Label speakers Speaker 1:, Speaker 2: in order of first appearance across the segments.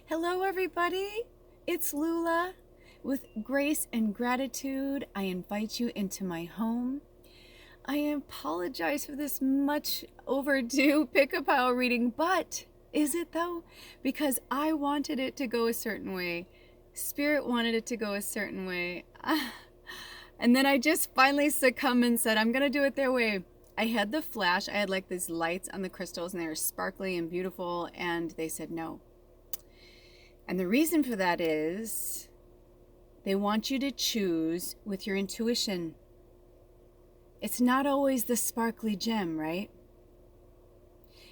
Speaker 1: Hello, everybody. It's Lula. With grace and gratitude, I invite you into my home. I apologize for this much overdue pickapile reading, but is it though? Because I wanted it to go a certain way. Spirit wanted it to go a certain way. And then I just finally succumbed and said, I'm going to do it their way. I had the flash. I had like these lights on the crystals and they were sparkly and beautiful. And they said no. And the reason for that is they want you to choose with your intuition. It's not always the sparkly gem, right?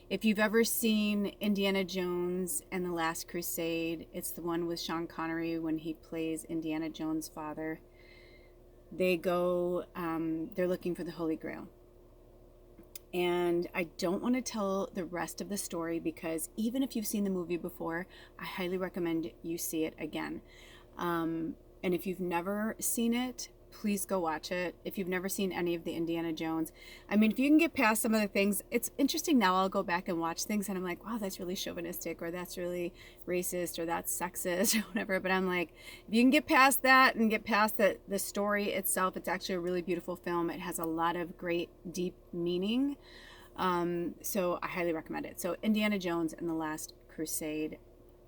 Speaker 1: If you've ever seen Indiana Jones and the Last Crusade, it's the one with Sean Connery when he plays Indiana Jones' father. They go, they're looking for the Holy Grail. And I don't want to tell the rest of the story because even if you've seen the movie before, I highly recommend you see it again. And if you've never seen it, please go watch it. If you've never seen any of the Indiana Jones, I mean, if you can get past some of the things, it's interesting now. I'll go back and watch things and I'm like, wow, that's really chauvinistic, or that's really racist, or that's sexist, or whatever. But I'm like, if you can get past that and get past the story itself, it's actually a really beautiful film. It has a lot of great, deep meaning. So I highly recommend it. So Indiana Jones and the Last Crusade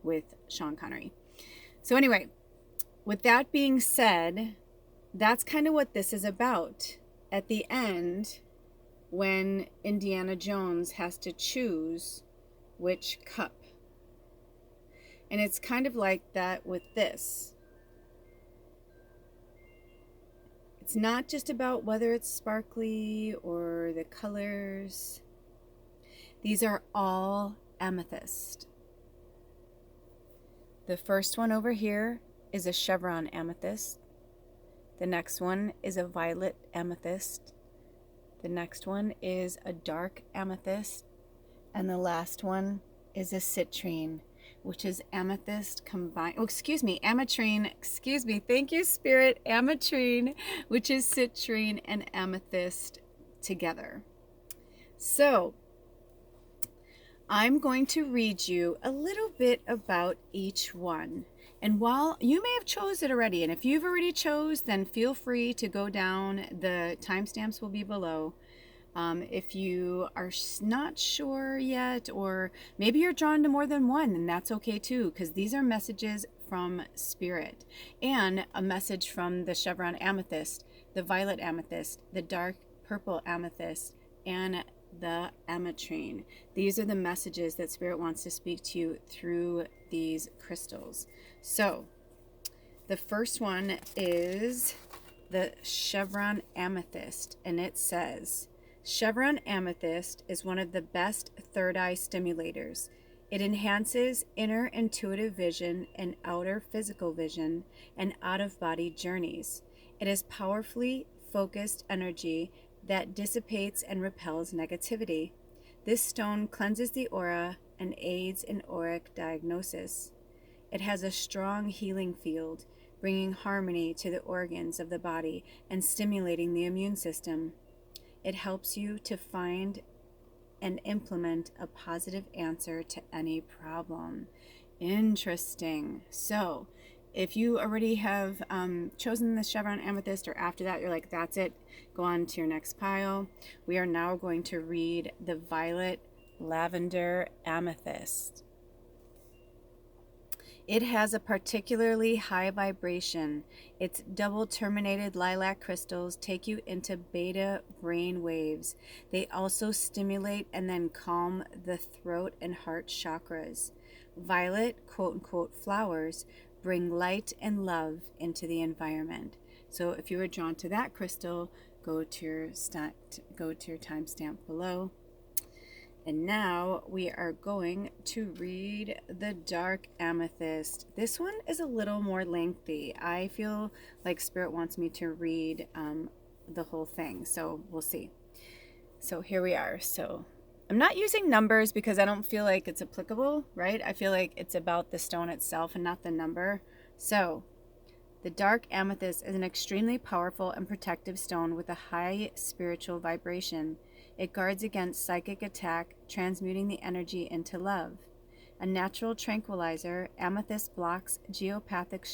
Speaker 1: with Sean Connery. So anyway, with that being said, that's kind of what this is about. At the end, when Indiana Jones has to choose which cup. And it's kind of like that with this. It's not just about whether it's sparkly or the colors. These are all amethyst. The first one over here is a Chevron Amethyst. The next one is a violet amethyst. The next one is a dark amethyst. And the last one is a citrine, which is amethyst combined. Oh, excuse me, Ametrine. Excuse me. Thank you, Spirit. Ametrine, which is citrine and amethyst together. So I'm going to read you a little bit about each one. And while you may have chose it already, and if you've already chose, then feel free to go down. The timestamps will be below. If you are not sure yet, or maybe you're drawn to more than one, then that's okay too, because these are messages from Spirit, and a message from the Chevron Amethyst, the violet amethyst, the dark purple amethyst, and the Ametrine. These are the messages that Spirit wants to speak to you through these crystals. So the first one is the Chevron Amethyst, and it says, Chevron Amethyst is one of the best third eye stimulators. It enhances inner intuitive vision and outer physical vision and out-of-body journeys. It is powerfully focused energy that dissipates and repels negativity. This stone cleanses the aura and aids in auric diagnosis. It has a strong healing field, bringing harmony to the organs of the body and stimulating the immune system. It helps you to find and implement a positive answer to any problem. Interesting. So, if you already have chosen the Chevron Amethyst, or after that you're like, that's it, go on to your next pile. We are now going to read the Violet Lavender Amethyst. It has a particularly high vibration. Its double terminated lilac crystals take you into beta brain waves. They also stimulate and then calm the throat and heart chakras. Violet, quote unquote, flowers bring light and love into the environment. So if you were drawn to that crystal, go to your timestamp below. And now we are going to read the dark amethyst. This one is a little more lengthy. I feel like Spirit wants me to read the whole thing, so we'll see. So here we are. So I'm not using numbers because I don't feel like it's applicable, right? I feel like it's about the stone itself and not the number. So the dark amethyst is an extremely powerful and protective stone with a high spiritual vibration. It guards against psychic attack, transmuting the energy into love. A natural tranquilizer, amethyst blocks geopathic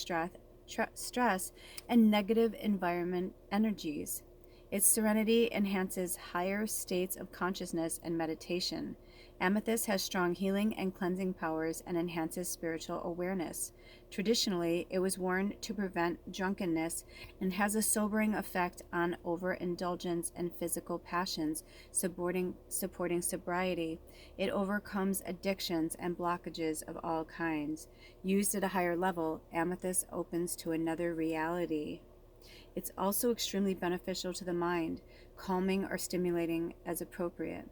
Speaker 1: stress and negative environment energies. Its serenity enhances higher states of consciousness and meditation. Amethyst has strong healing and cleansing powers and enhances spiritual awareness. Traditionally, it was worn to prevent drunkenness and has a sobering effect on overindulgence and physical passions, supporting sobriety. It overcomes addictions and blockages of all kinds. Used at a higher level, amethyst opens to another reality. It's also extremely beneficial to the mind, calming or stimulating as appropriate.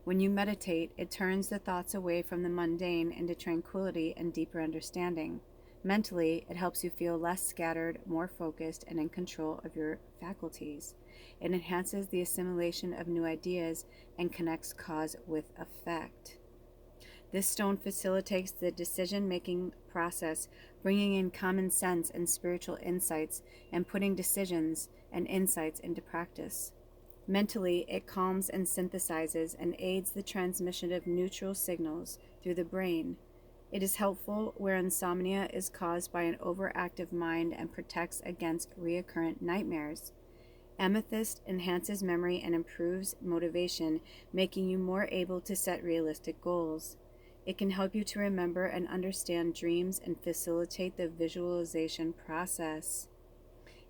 Speaker 1: When you meditate, it turns the thoughts away from the mundane into tranquility and deeper understanding. Mentally, it helps you feel less scattered, more focused, and in control of your faculties. It enhances the assimilation of new ideas and connects cause with effect. This stone facilitates the decision-making process, bringing in common sense and spiritual insights and putting decisions and insights into practice. Mentally, it calms and synthesizes and aids the transmission of neutral signals through the brain. It is helpful where insomnia is caused by an overactive mind and protects against recurrent nightmares. Amethyst enhances memory and improves motivation, making you more able to set realistic goals. It can help you to remember and understand dreams and facilitate the visualization process.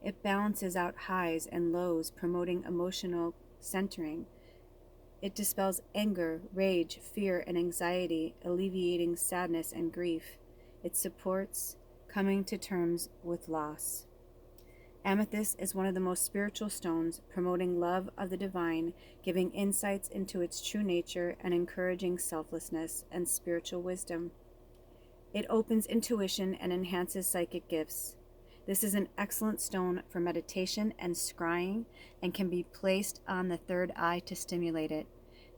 Speaker 1: It balances out highs and lows, promoting emotional centering. It dispels anger, rage, fear, and anxiety, alleviating sadness and grief. It supports coming to terms with loss. Amethyst is one of the most spiritual stones, promoting love of the divine, giving insights into its true nature, and encouraging selflessness and spiritual wisdom. It opens intuition and enhances psychic gifts. This is an excellent stone for meditation and scrying and can be placed on the third eye to stimulate it.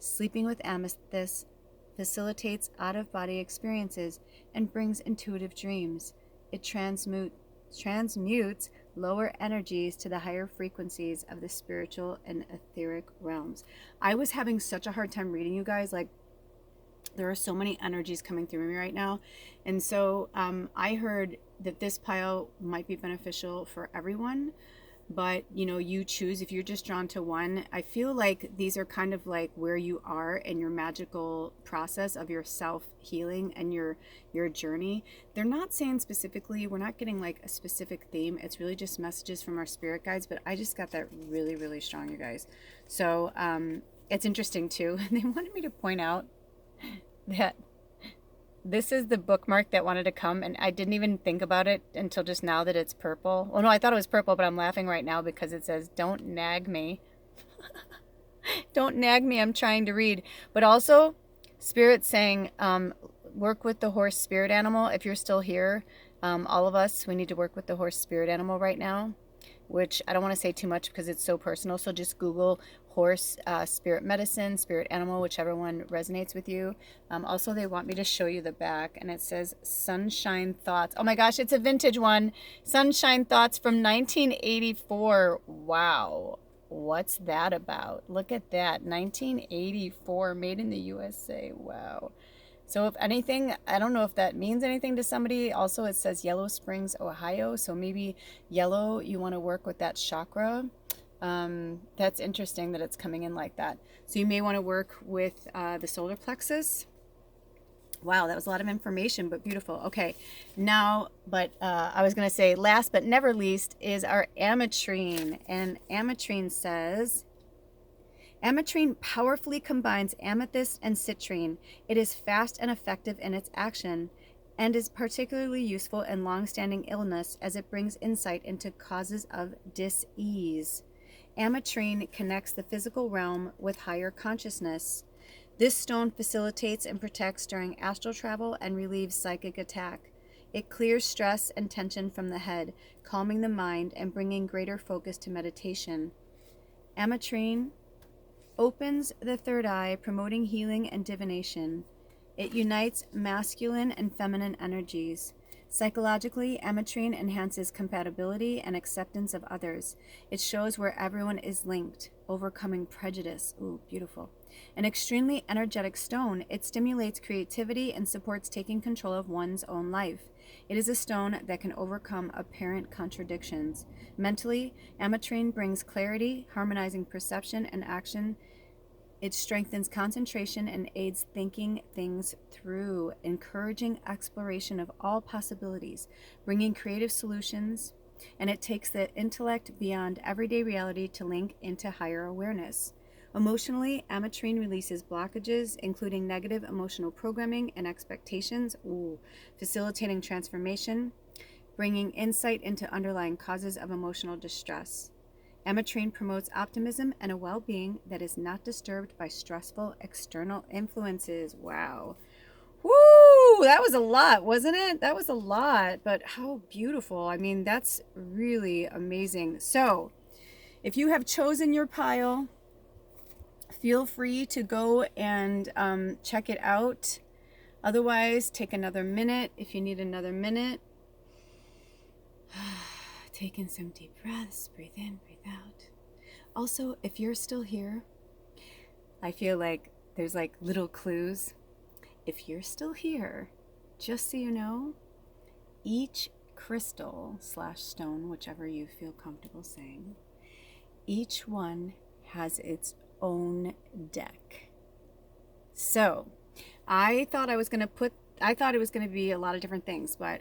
Speaker 1: Sleeping with amethyst facilitates out-of-body experiences and brings intuitive dreams. It transmutes lower energies to the higher frequencies of the spiritual and etheric realms. I was having such a hard time reading, you guys. Like, there are so many energies coming through me right now. And so I heard that this pile might be beneficial for everyone, but you choose if you're just drawn to one. I feel like these are kind of like where you are in your magical process of your self-healing and your journey. They're not saying specifically, we're not getting like a specific theme. It's really just messages from our spirit guides, but I just got that really, really strong, you guys. So it's interesting too. They wanted me to point out that this is the bookmark that wanted to come, and I didn't even think about it until just now that it's purple. Well, no, I thought it was purple, but I'm laughing right now because it says, "Don't nag me." Don't nag me, I'm trying to read. But also, Spirit saying, work with the horse spirit animal. If you're still here, all of us, we need to work with the horse spirit animal right now, which I don't want to say too much because it's so personal. So just Google horse spirit medicine, spirit animal, whichever one resonates with you. Also, they want me to show you the back, and it says Sunshine Thoughts. Oh my gosh, it's a vintage one. Sunshine Thoughts from 1984. Wow. What's that about? Look at that. 1984, made in the USA. Wow. So if anything, I don't know if that means anything to somebody. Also, it says Yellow Springs, Ohio. So maybe yellow, you want to work with that chakra. That's interesting that it's coming in like that. So you may want to work with the solar plexus. Wow, that was a lot of information, but beautiful. Okay, now, but I was going to say last but never least is our Ametrine. And Ametrine says, Ametrine powerfully combines amethyst and citrine. It is fast and effective in its action and is particularly useful in long-standing illness as it brings insight into causes of dis-ease. Ametrine connects the physical realm with higher consciousness. This stone facilitates and protects during astral travel and relieves psychic attack. It clears stress and tension from the head, calming the mind and bringing greater focus to meditation. Ametrine opens the third eye, promoting healing and divination. It unites masculine and feminine energies. Psychologically, Ametrine enhances compatibility and acceptance of others. It shows where everyone is linked. overcoming prejudice. Ooh, beautiful. An extremely energetic stone, it stimulates creativity and supports taking control of one's own life. It is a stone that can overcome apparent contradictions. Mentally, Ametrine brings clarity, harmonizing perception and action. It strengthens concentration and aids thinking things through, encouraging exploration of all possibilities, bringing creative solutions, and it takes the intellect beyond everyday reality to link into higher awareness. Emotionally, Ametrine releases blockages, including negative emotional programming and expectations, facilitating transformation, bringing insight into underlying causes of emotional distress. Ametrine promotes optimism and a well-being that is not disturbed by stressful external influences. Wow. Woo! That was a lot, wasn't it? That was a lot, but how beautiful. I mean, that's really amazing. So, if you have chosen your pile, feel free to go and check it out. Otherwise, take another minute if you need another minute. Take in some deep breaths. Breathe in, breathe out. Also, if you're still here, I feel like there's like little clues. If you're still here, just so you know, each crystal / stone, whichever you feel comfortable saying, each one has its own deck. So I thought it was going to be a lot of different things, but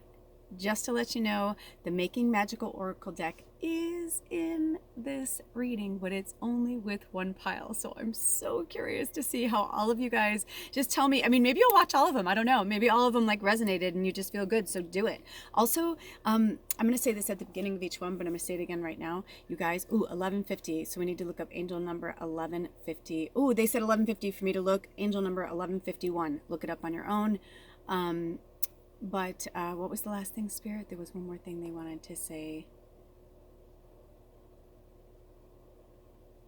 Speaker 1: just to let you know, the Making Magical Oracle deck is in this reading, but it's only with one pile. So I'm so curious to see how all of you guys just tell me. I mean, maybe you'll watch all of them. I don't know. Maybe all of them like resonated and you just feel good. So do it. Also, I'm going to say this at the beginning of each one, but I'm going to say it again right now. You guys, 1150. So we need to look up angel number 1150. They said 1150 for me to look. Angel number 1151. Look it up on your own. But what was the last thing, Spirit? There was one more thing they wanted to say.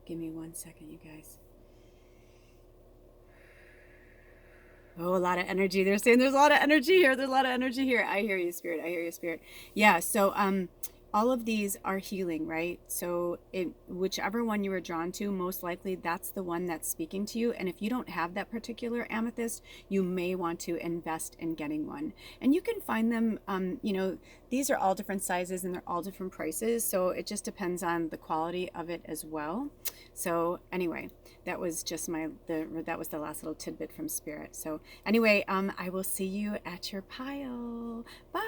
Speaker 1: Give me 1 second, you guys. A lot of energy. They're saying there's a lot of energy here. There's a lot of energy here. I hear you, Spirit. I hear you, Spirit. Yeah, so all of these are healing, right? So whichever one you were drawn to, most likely that's the one that's speaking to you. And if you don't have that particular amethyst, you may want to invest in getting one. And you can find them, these are all different sizes and they're all different prices. So it just depends on the quality of it as well. So anyway, that was just that was the last little tidbit from Spirit. So anyway, I will see you at your pile. Bye.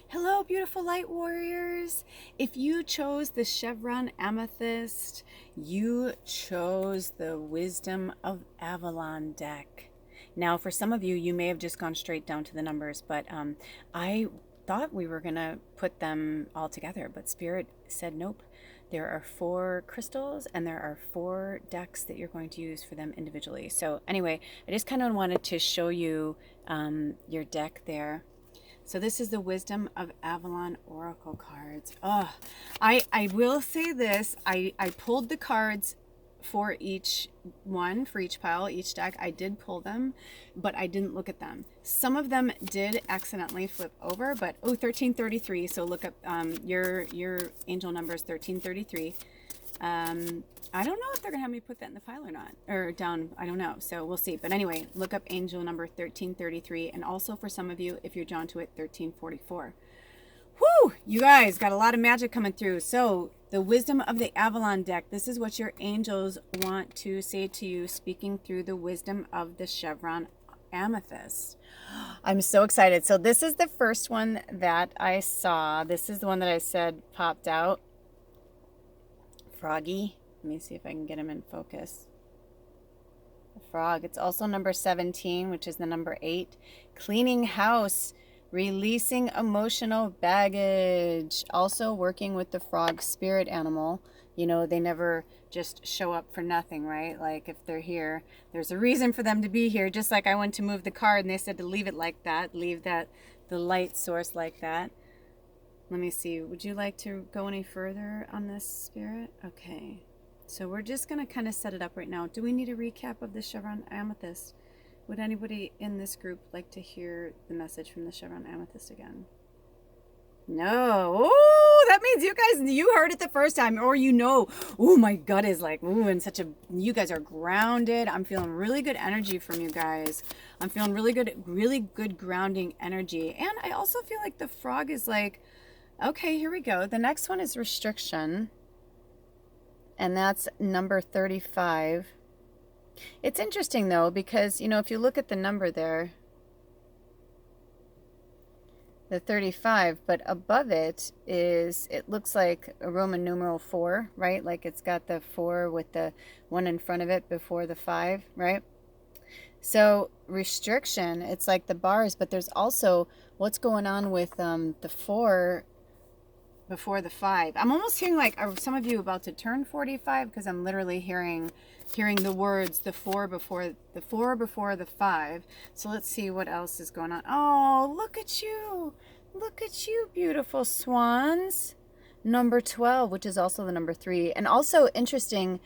Speaker 1: Hello, beautiful light warriors. If you chose the Chevron Amethyst, you chose the Wisdom of Avalon deck. Now, for some of you, you may have just gone straight down to the numbers, but I thought we were going to put them all together, but Spirit said nope. There are 4 crystals and there are 4 decks that you're going to use for them individually. So anyway, I just kind of wanted to show you your deck there. So this is the Wisdom of Avalon Oracle cards. I will say this. I pulled the cards for each one, for each pile, each deck. I did pull them, but I didn't look at them. Some of them did accidentally flip over, but 1333. So look up your angel number is 1333. I don't know if they're gonna have me put that in the pile or not, or down. I don't know. So we'll see. But anyway, look up angel number 1333, and also for some of you, if you're drawn to it, 1344. Whoo! You guys got a lot of magic coming through. So the Wisdom of the Avalon deck. This is what your angels want to say to you, speaking through the wisdom of the Chevron Amethyst. I'm so excited. So this is the first one that I saw. This is the one that I said popped out. Froggy. Let me see if I can get him in focus. The frog. It's also number 17, which is the number 8. Cleaning house. Releasing emotional baggage. Also working with the frog spirit animal. You know, they never just show up for nothing, right? Like if they're here, there's a reason for them to be here. Just like I went to move the card and they said to leave it like that. Leave the light source like that. Let me see. Would you like to go any further on this, Spirit? Okay. So we're just going to kind of set it up right now. Do we need a recap of the Chevron Amethyst? Would anybody in this group like to hear the message from the Chevron Amethyst again? No. that means you heard it the first time, or oh, my gut is like, ooh, and you guys are grounded. I'm feeling really good energy from you guys. I'm feeling really good grounding energy. And I also feel like the frog is like, okay, here we go. The next one is restriction. And that's number 35. It's interesting though, because, if you look at the number there, the 35, but above it looks like a Roman numeral 4, right? Like it's got the 4 with the 1 in front of it before the 5, right? So restriction, it's like the bars, but there's also what's going on with the 4 before the 5. I'm almost hearing like, are some of you about to turn 45? Because I'm literally hearing the words, the 4 before the 5. So let's see what else is going on. Oh, look at you, beautiful swans. Number 12, which is also the number 3. And also interesting,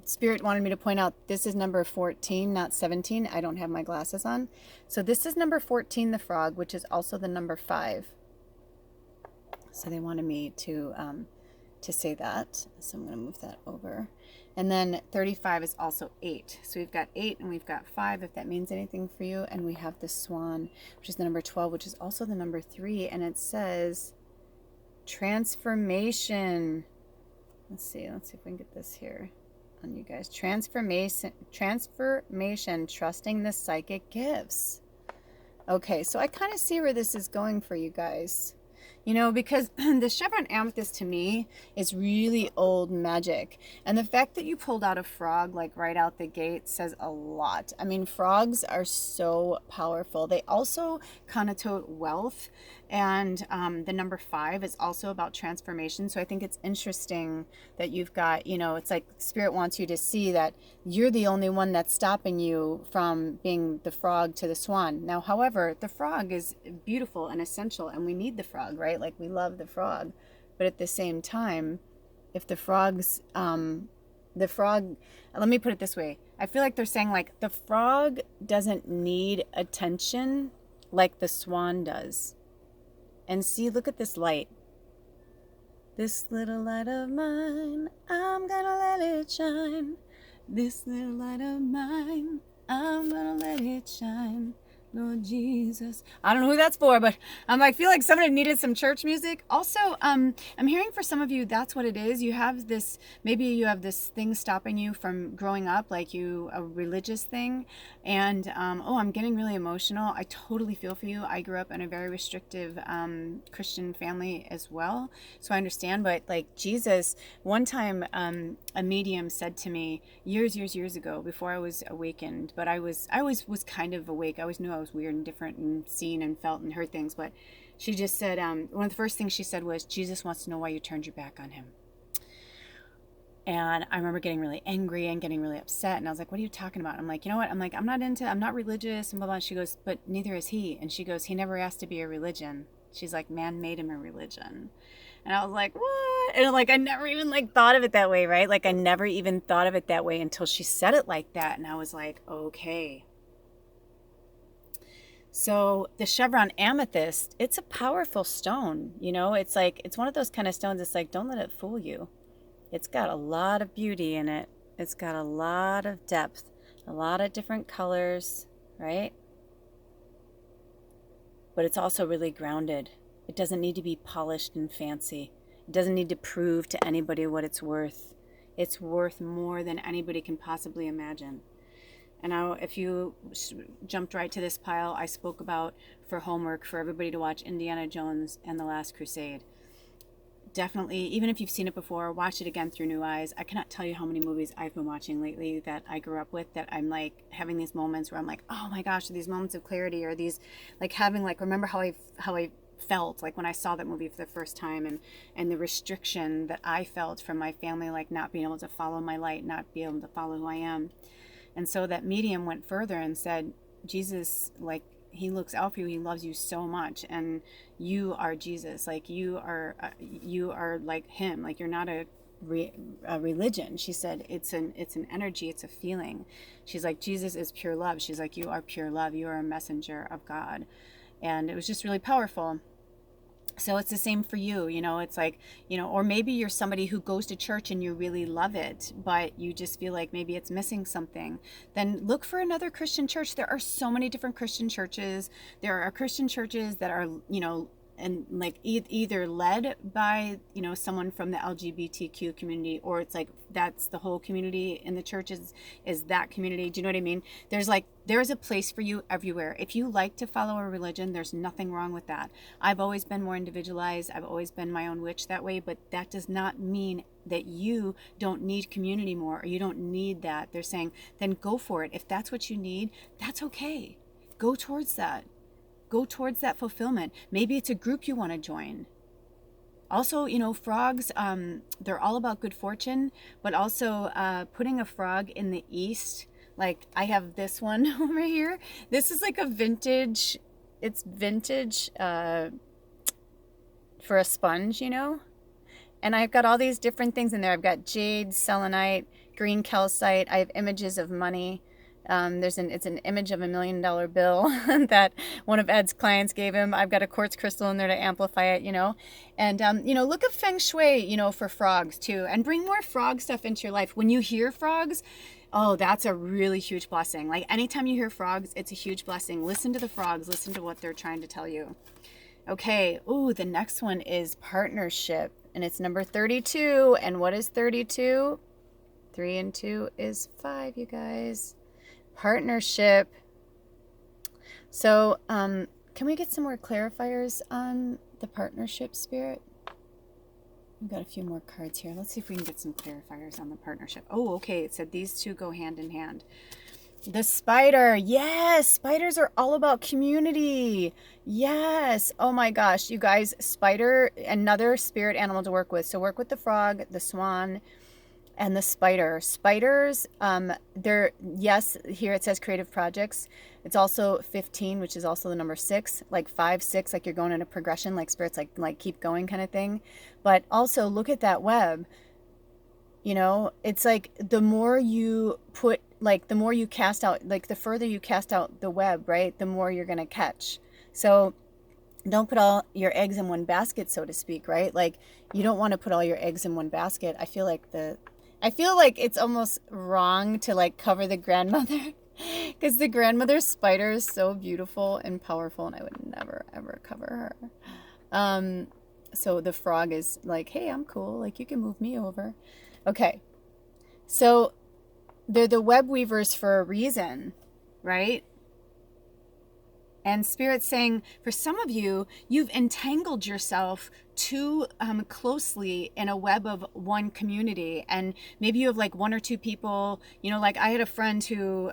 Speaker 1: Spirit wanted me to point out, this is number 14, not 17. I don't have my glasses on. So this is number 14, the frog, which is also the number 5. So they wanted me to say that. So I'm going to move that over. And then 35 is also 8. So we've got 8 and we've got 5, if that means anything for you. And we have the swan, which is the number 12, which is also the number 3. And it says transformation. Let's see if we can get this here on you guys. Transformation, trusting the psychic gifts. Okay, so I kind of see where this is going for you guys. Because the Chevron Amethyst to me is really old magic. And the fact that you pulled out a frog like right out the gate says a lot. I mean, frogs are so powerful. They also connote wealth. And the number 5 is also about transformation. So I think it's interesting that you've got, it's like Spirit wants you to see that you're the only one that's stopping you from being the frog to the swan. Now, however, the frog is beautiful and essential, and we need the frog, right? Like, we love the frog. But at the same time, if the frog, let me put it this way. I feel like they're saying, like, the frog doesn't need attention like the swan does. And see, look at this light. This little light of mine, I'm gonna let it shine. This little light of mine, I'm gonna let it shine. Lord Jesus. I don't know who that's for, but I feel like somebody needed some church music. Also, I'm hearing for some of you, that's what it is. Maybe you have this thing stopping you from growing up, like a religious thing. And, I'm getting really emotional. I totally feel for you. I grew up in a very restrictive Christian family as well. So I understand, but like Jesus, one time a medium said to me years ago, before I was awakened, but I always was kind of awake. I always knew I was weird and different and seen and felt and heard things, but she just said, one of the first things she said was, Jesus wants to know why you turned your back on him. And I remember getting really angry and getting really upset. And I was like, what are you talking about? I'm like, you know what? I'm not religious and blah, blah. And she goes, but neither is he. And she goes, he never asked to be a religion. She's like, man made him a religion. And I was like, what? And like, I never even thought of it that way, right? Like, I never even thought of it that way until she said it like that. And I was like, okay. So the Chevron Amethyst, it's a powerful stone. It's like, it's one of those kind of stones. It's like, don't let it fool you. It's got a lot of beauty in it. It's got a lot of depth, a lot of different colors, right? But it's also really grounded. It doesn't need to be polished and fancy. It doesn't need to prove to anybody what it's worth. It's worth more than anybody can possibly imagine. And now, if you jumped right to this pile, I spoke about for homework for everybody to watch Indiana Jones and the Last Crusade. Definitely, even if you've seen it before, watch it again through new eyes. I cannot tell you how many movies I've been watching lately that I grew up with, that I'm like having these moments where I'm like, oh my gosh, these moments of clarity, or these like having like, remember how I felt like when I saw that movie for the first time, and the restriction that I felt from my family, like not being able to follow my light, not being able to follow who I am. And so that medium went further and said, Jesus, like, he looks out for you. He loves you so much. And you are Jesus. Like, you are like him. Like, you're not a religion. She said, it's an energy. It's a feeling. She's like, Jesus is pure love. She's like, you are pure love. You are a messenger of God. And it was just really powerful. So it's the same for you, it's like, or maybe you're somebody who goes to church and you really love it, but you just feel like maybe it's missing something. Then look for another Christian church. There are so many different Christian churches. There are Christian churches that are, and like either led by, someone from the LGBTQ community, or it's like that's the whole community in the church is that community. Do you know what I mean? There's a place for you everywhere. If you like to follow a religion, there's nothing wrong with that. I've always been more individualized. I've always been my own witch that way, but that does not mean that you don't need community more, or you don't need that. They're saying, then go for it. If that's what you need, that's okay. Go towards that. Go towards that fulfillment. Maybe it's a group you want to join. Also, frogs, they're all about good fortune, but also putting a frog in the east. Like I have this one over here. This is like it's vintage for a sponge, And I've got all these different things in there. I've got jade, selenite, green calcite. I have images of money. It's an image of $1 million bill that one of Ed's clients gave him. I've got a quartz crystal in there to amplify it, And, look at feng shui, for frogs too, and bring more frog stuff into your life. When you hear frogs, oh, that's a really huge blessing. Like anytime you hear frogs, it's a huge blessing. Listen to the frogs. Listen to what they're trying to tell you. Okay. Ooh, the next one is partnership, and it's number 32. And what is 32? 3 and 2 is 5, you guys. Partnership. So, can we get some more clarifiers on the partnership, Spirit? We've got a few more cards here. Let's see if we can get some clarifiers on the partnership. Oh, okay. It said these two go hand in hand. The spider. Yes. Spiders are all about community. Yes. Oh my gosh. You guys, spider, another spirit animal to work with. So work with the frog, the swan, and the spider. Spiders, yes, here it says creative projects. It's also 15, which is also the number 6, like 5, 6, like you're going in a progression, like spirits, like keep going kind of thing. But also look at that web. It's like the more you put, like the more you cast out, like the further you cast out the web, right? The more you're going to catch. So don't put all your eggs in one basket, so to speak, right? Like you don't want to put all your eggs in one basket. I feel like it's almost wrong to like cover the grandmother because the grandmother's spider is so beautiful and powerful, and I would never ever cover her. So the frog is like, hey, I'm cool, like you can move me over. Okay, so they're the web weavers for a reason, right? And Spirit's saying, for some of you, you've entangled yourself too closely in a web of one community. And maybe you have like 1 or 2 people, like I had a friend who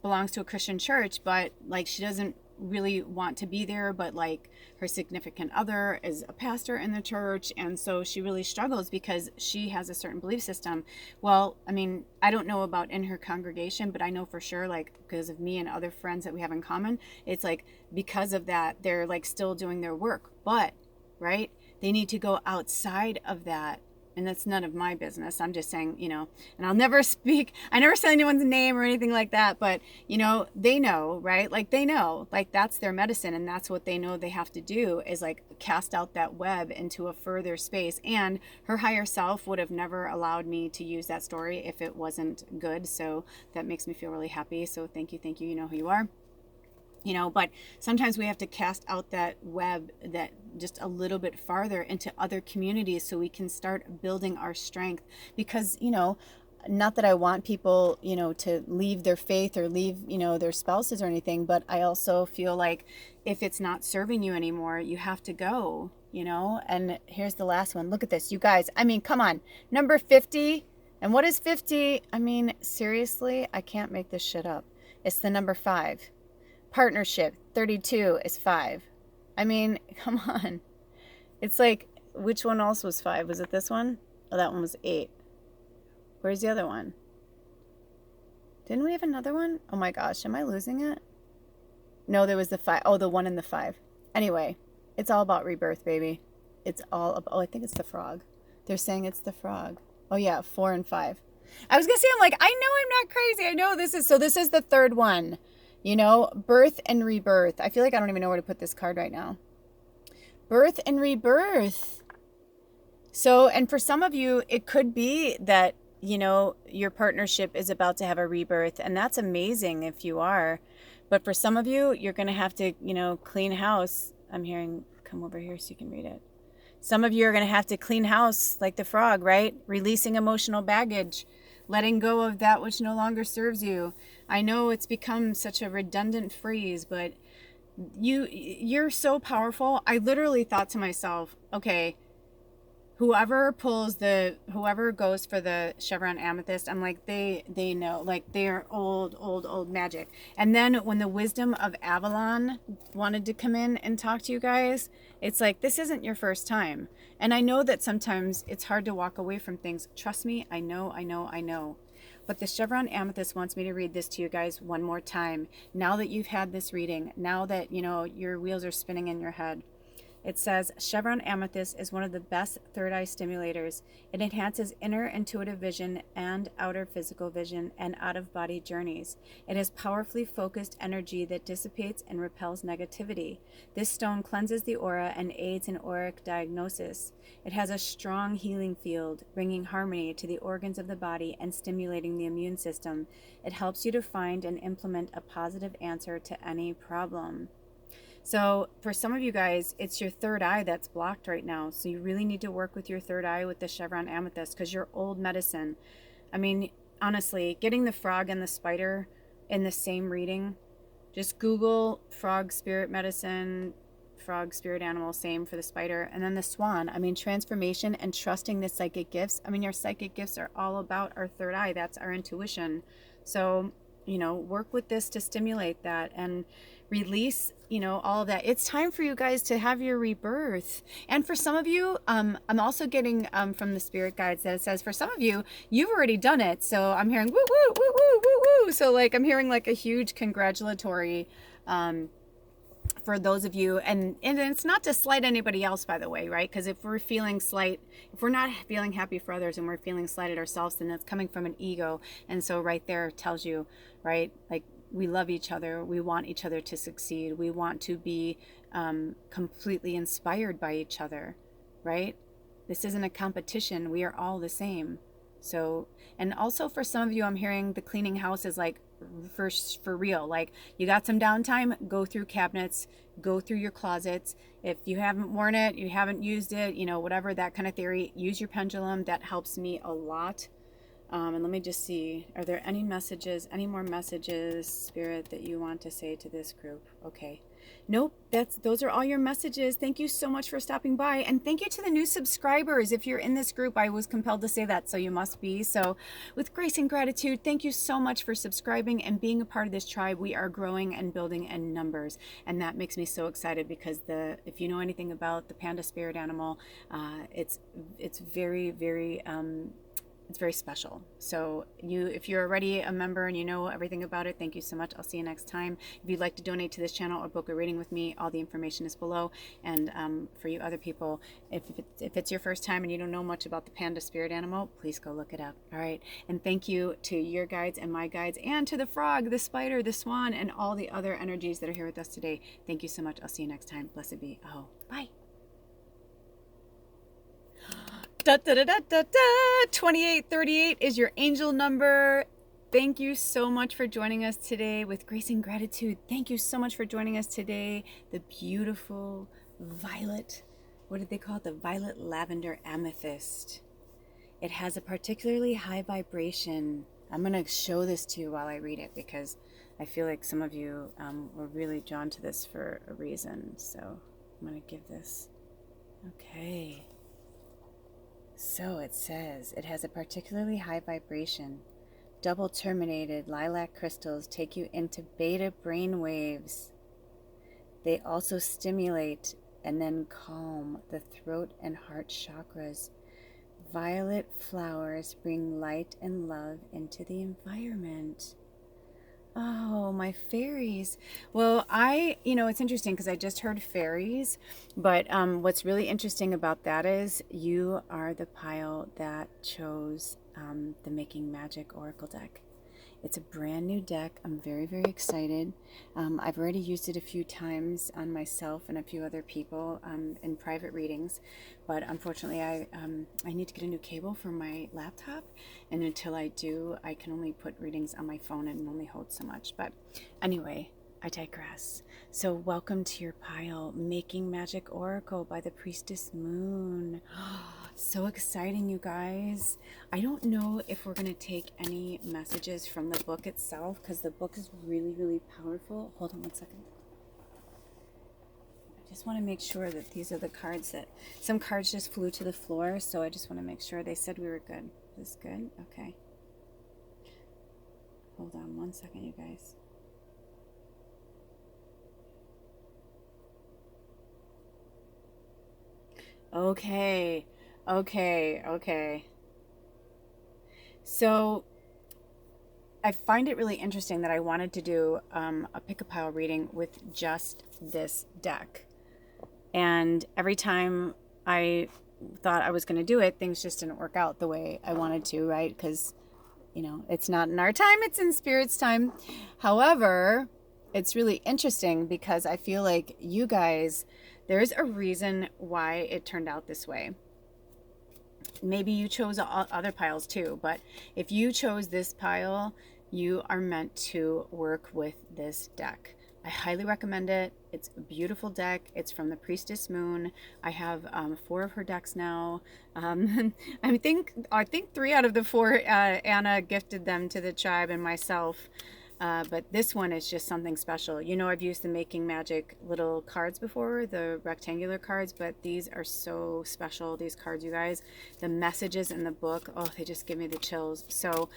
Speaker 1: belongs to a Christian church, but like she doesn't really want to be there, but like her significant other is a pastor in the church, and so she really struggles because she has a certain belief system. Well, I mean, I don't know about in her congregation, but I know for sure, like because of me and other friends that we have in common, it's like because of that they're like still doing their work, but right, they need to go outside of that. And that's none of my business. I'm just saying, and I'll never I never say anyone's name or anything like that, but, they know, right? Like they know, like that's their medicine, and that's what they know they have to do is like cast out that web into a further space. And her higher self would have never allowed me to use that story if it wasn't good. So that makes me feel really happy. So thank you. You know who you are. But sometimes we have to cast out that web that just a little bit farther into other communities so we can start building our strength. Because, not that I want people, to leave their faith or leave, their spouses or anything, but I also feel like if it's not serving you anymore, you have to go, And here's the last one. Look at this, you guys. I mean, come on. Number 50. And what is 50? I mean, seriously, I can't make this shit up. It's the number 5. Partnership, 32 is 5. I mean, come on. It's like, which one else was 5? Was it this one? Oh, that one was 8. Where's the other one? Didn't we have another one? Oh my gosh, am I losing it? No, there was the 5. Oh, the 1 and the 5. Anyway, it's all about rebirth, baby. It's all about, I think it's the frog. They're saying it's the frog. Oh yeah, 4 and 5. I was going to say, I'm like, I know I'm not crazy. I know this is the third one. Birth and rebirth. I feel like I don't even know where to put this card right now. Birth and rebirth. So, and for some of you, it could be that, you know, your partnership is about to have a rebirth, and that's amazing if you are. But for some of you, you're going to have to, you know, clean house. I'm hearing, come over here so you can read it. Some of you are going to have to clean house like the frog, right? Releasing emotional baggage, letting go of that which no longer serves you. I know it's become such a redundant phrase, but you're so powerful. I literally thought to myself, okay, whoever goes for the Chevron Amethyst, I'm like, they know, like, they're old magic. And then when the wisdom of Avalon wanted to come in and talk to you guys, it's like, this isn't your first time. And I know that sometimes it's hard to walk away from things. Trust me, I know. But the Chevron Amethyst wants me to read this to you guys one more time. Now that you've had this reading, now that, you know, your wheels are spinning in your head. It says, Chevron Amethyst is one of the best third eye stimulators. It enhances inner intuitive vision and outer physical vision and out-of-body journeys. It has powerfully focused energy that dissipates and repels negativity. This stone cleanses the aura and aids in auric diagnosis. It has a strong healing field, bringing harmony to the organs of the body and stimulating the immune system. It helps you to find and implement a positive answer to any problem. So for some of you guys, it's your third eye that's blocked right now. So you really need to work with your third eye with the Chevron Amethyst, because you're old medicine. I mean, honestly, getting the frog and the spider in the same reading, just Google frog spirit medicine, frog spirit animal, same for the spider, and then the swan. I mean, transformation and trusting the psychic gifts. I mean, your psychic gifts are all about our third eye. That's our intuition. So, you know, work with this to stimulate that and release, you know, all of that. It's time for you guys to have your rebirth. And for some of you, I'm also getting from the spirit guides that it says for some of you, you've already done it. So I'm hearing woo woo woo woo woo woo. So like I'm hearing like a huge congratulatory for those of you, and it's not to slight anybody else, by the way, right? Because if we're feeling slight, if we're not feeling happy for others and we're feeling slighted ourselves, then that's coming from an ego. And so right there tells you, right, like, we love each other. We want each other to succeed. We want to be completely inspired by each other, right? This isn't a competition. We are all the same. So, and also for some of you, I'm hearing the cleaning house is like for real. Like, you got some downtime, go through cabinets, go through your closets. If you haven't worn it, you haven't used it, you know, whatever, that kind of theory, use your pendulum. That helps me a lot. And let me just see, are there any messages, any more messages, Spirit, that you want to say to this group? Okay. Nope, those are all your messages. Thank you so much for stopping by. And thank you to the new subscribers. If you're in this group, I was compelled to say that, so you must be. So with grace and gratitude, thank you so much for subscribing and being a part of this tribe. We are growing and building in numbers. And that makes me so excited because if you know anything about the panda spirit animal, it's very, very, it's very special. So if you're already a member and you know everything about it, thank you so much. I'll see you next time. If you'd like to donate to this channel or book a reading with me, all the information is below. And for you other people, if it's your first time and you don't know much about the panda spirit animal, please go look it up. All right. And thank you to your guides and my guides, and to the frog, the spider, the swan, and all the other energies that are here with us today. Thank you so much. I'll see you next time. Blessed be. Oh, bye. 2838 is your angel number. Thank you so much for joining us today with grace and gratitude. Thank you so much for joining us today. The beautiful violet, what did they call it? The violet lavender amethyst. It has a particularly high vibration. I'm going to show this to you while I read it because I feel like some of you were really drawn to this for a reason. So I'm going to give this. Okay. So it says, it has a particularly high vibration. Double terminated lilac crystals take you into beta brain waves. They also stimulate and then calm the throat and heart chakras. Violet flowers bring light and love into the environment. Oh, my fairies. Well, it's interesting because I just heard fairies, but what's really interesting about that is you are the pile that chose the Making Magic Oracle deck. It's a brand new deck. I'm very, very excited. I've already used it a few times on myself and a few other people in private readings, but unfortunately I need to get a new cable for my laptop, and until I do, I can only put readings on my phone and only hold so much. But anyway, I digress. So welcome to your pile, Making Magic Oracle by the Priestess Moon. So exciting, you guys. I don't know if we're going to take any messages from the book itself, because the book is really, really powerful. Hold on one second. I just want to make sure that these are the cards that... Some cards just flew to the floor, so I just want to make sure. They said we were good. Is this good? Okay. Hold on one second, you guys. Okay. So I find it really interesting that I wanted to do a pickapile reading with just this deck. And every time I thought I was going to do it, things just didn't work out the way I wanted to, right? Because, you know, it's not in our time, it's in Spirit's time. However, it's really interesting because I feel like you guys, there's a reason why it turned out this way. Maybe you chose other piles too, but if you chose this pile, you are meant to work with this deck. I highly recommend it. It's a beautiful deck. It's from the Priestess Moon. I have 4 of her decks now. I think 3 out of the 4 Anna gifted them to the tribe and myself. But this one is just something special. You know, I've used the Making Magic little cards before, the rectangular cards, but these are so special, these cards, you guys. The messages in the book, oh, they just give me the chills. So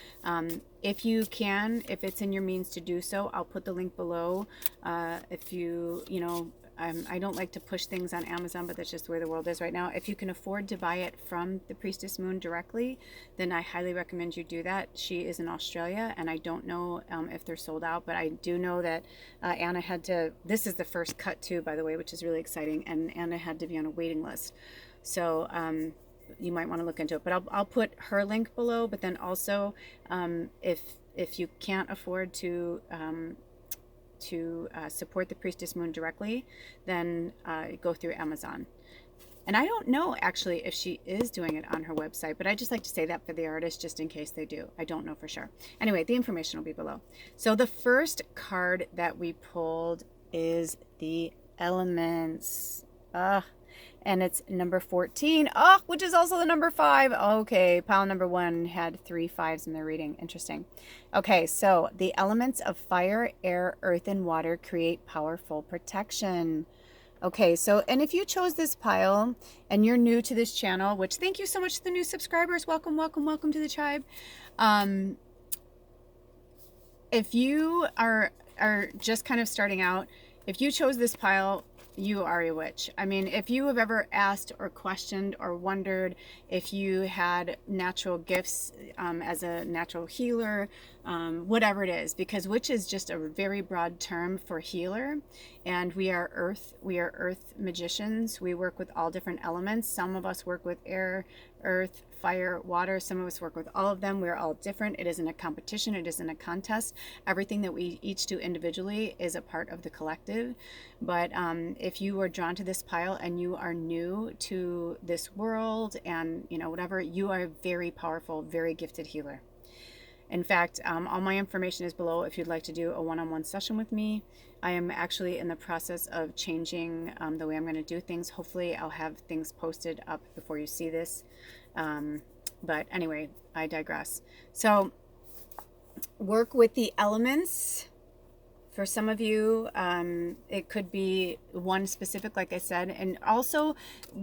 Speaker 1: if you can, if it's in your means to do so, I'll put the link below. If you know, I don't like to push things on Amazon, but that's just the way the world is right now. If you can afford to buy it from the Priestess Moon directly, then I highly recommend you do that. She is in Australia, and I don't know if they're sold out, but I do know that Anna had to, this is the first cut too, by the way, which is really exciting, and Anna had to be on a waiting list. So you might want to look into it, but I'll put her link below. But then also, if you can't afford to support the Priestess Moon directly, then go through Amazon. And I don't know actually if she is doing it on her website, but I just like to say that for the artist just in case they do. I don't know for sure. Anyway, the information will be below. So the first card that we pulled is the Elements. And it's number 14, which is also the number 5. Okay, pile number 1 had 3 5s in their reading. Interesting. Okay, so the elements of fire, air, earth, and water create powerful protection. Okay, so, and if you chose this pile and you're new to this channel, which thank you so much to the new subscribers. Welcome, welcome, welcome to the tribe. If you are just kind of starting out, if you chose this pile, you are a witch. I mean, if you have ever asked or questioned or wondered if you had natural gifts as a natural healer, whatever it is, because witch is just a very broad term for healer, and we are earth magicians. We work with all different elements. Some of us work with air, earth, fire, water. Some of us work with all of them. We're all different. It isn't a competition. It isn't a contest. Everything that we each do individually is a part of the collective. But if you are drawn to this pile and you are new to this world and, you know, whatever, you are a very powerful, very gifted healer. In fact, all my information is below if you'd like to do a one-on-one session with me. I am actually in the process of changing the way I'm going to do things. Hopefully I'll have things posted up before you see this. But anyway, I digress. So work with the elements. For some of you, it could be one specific, like I said, and also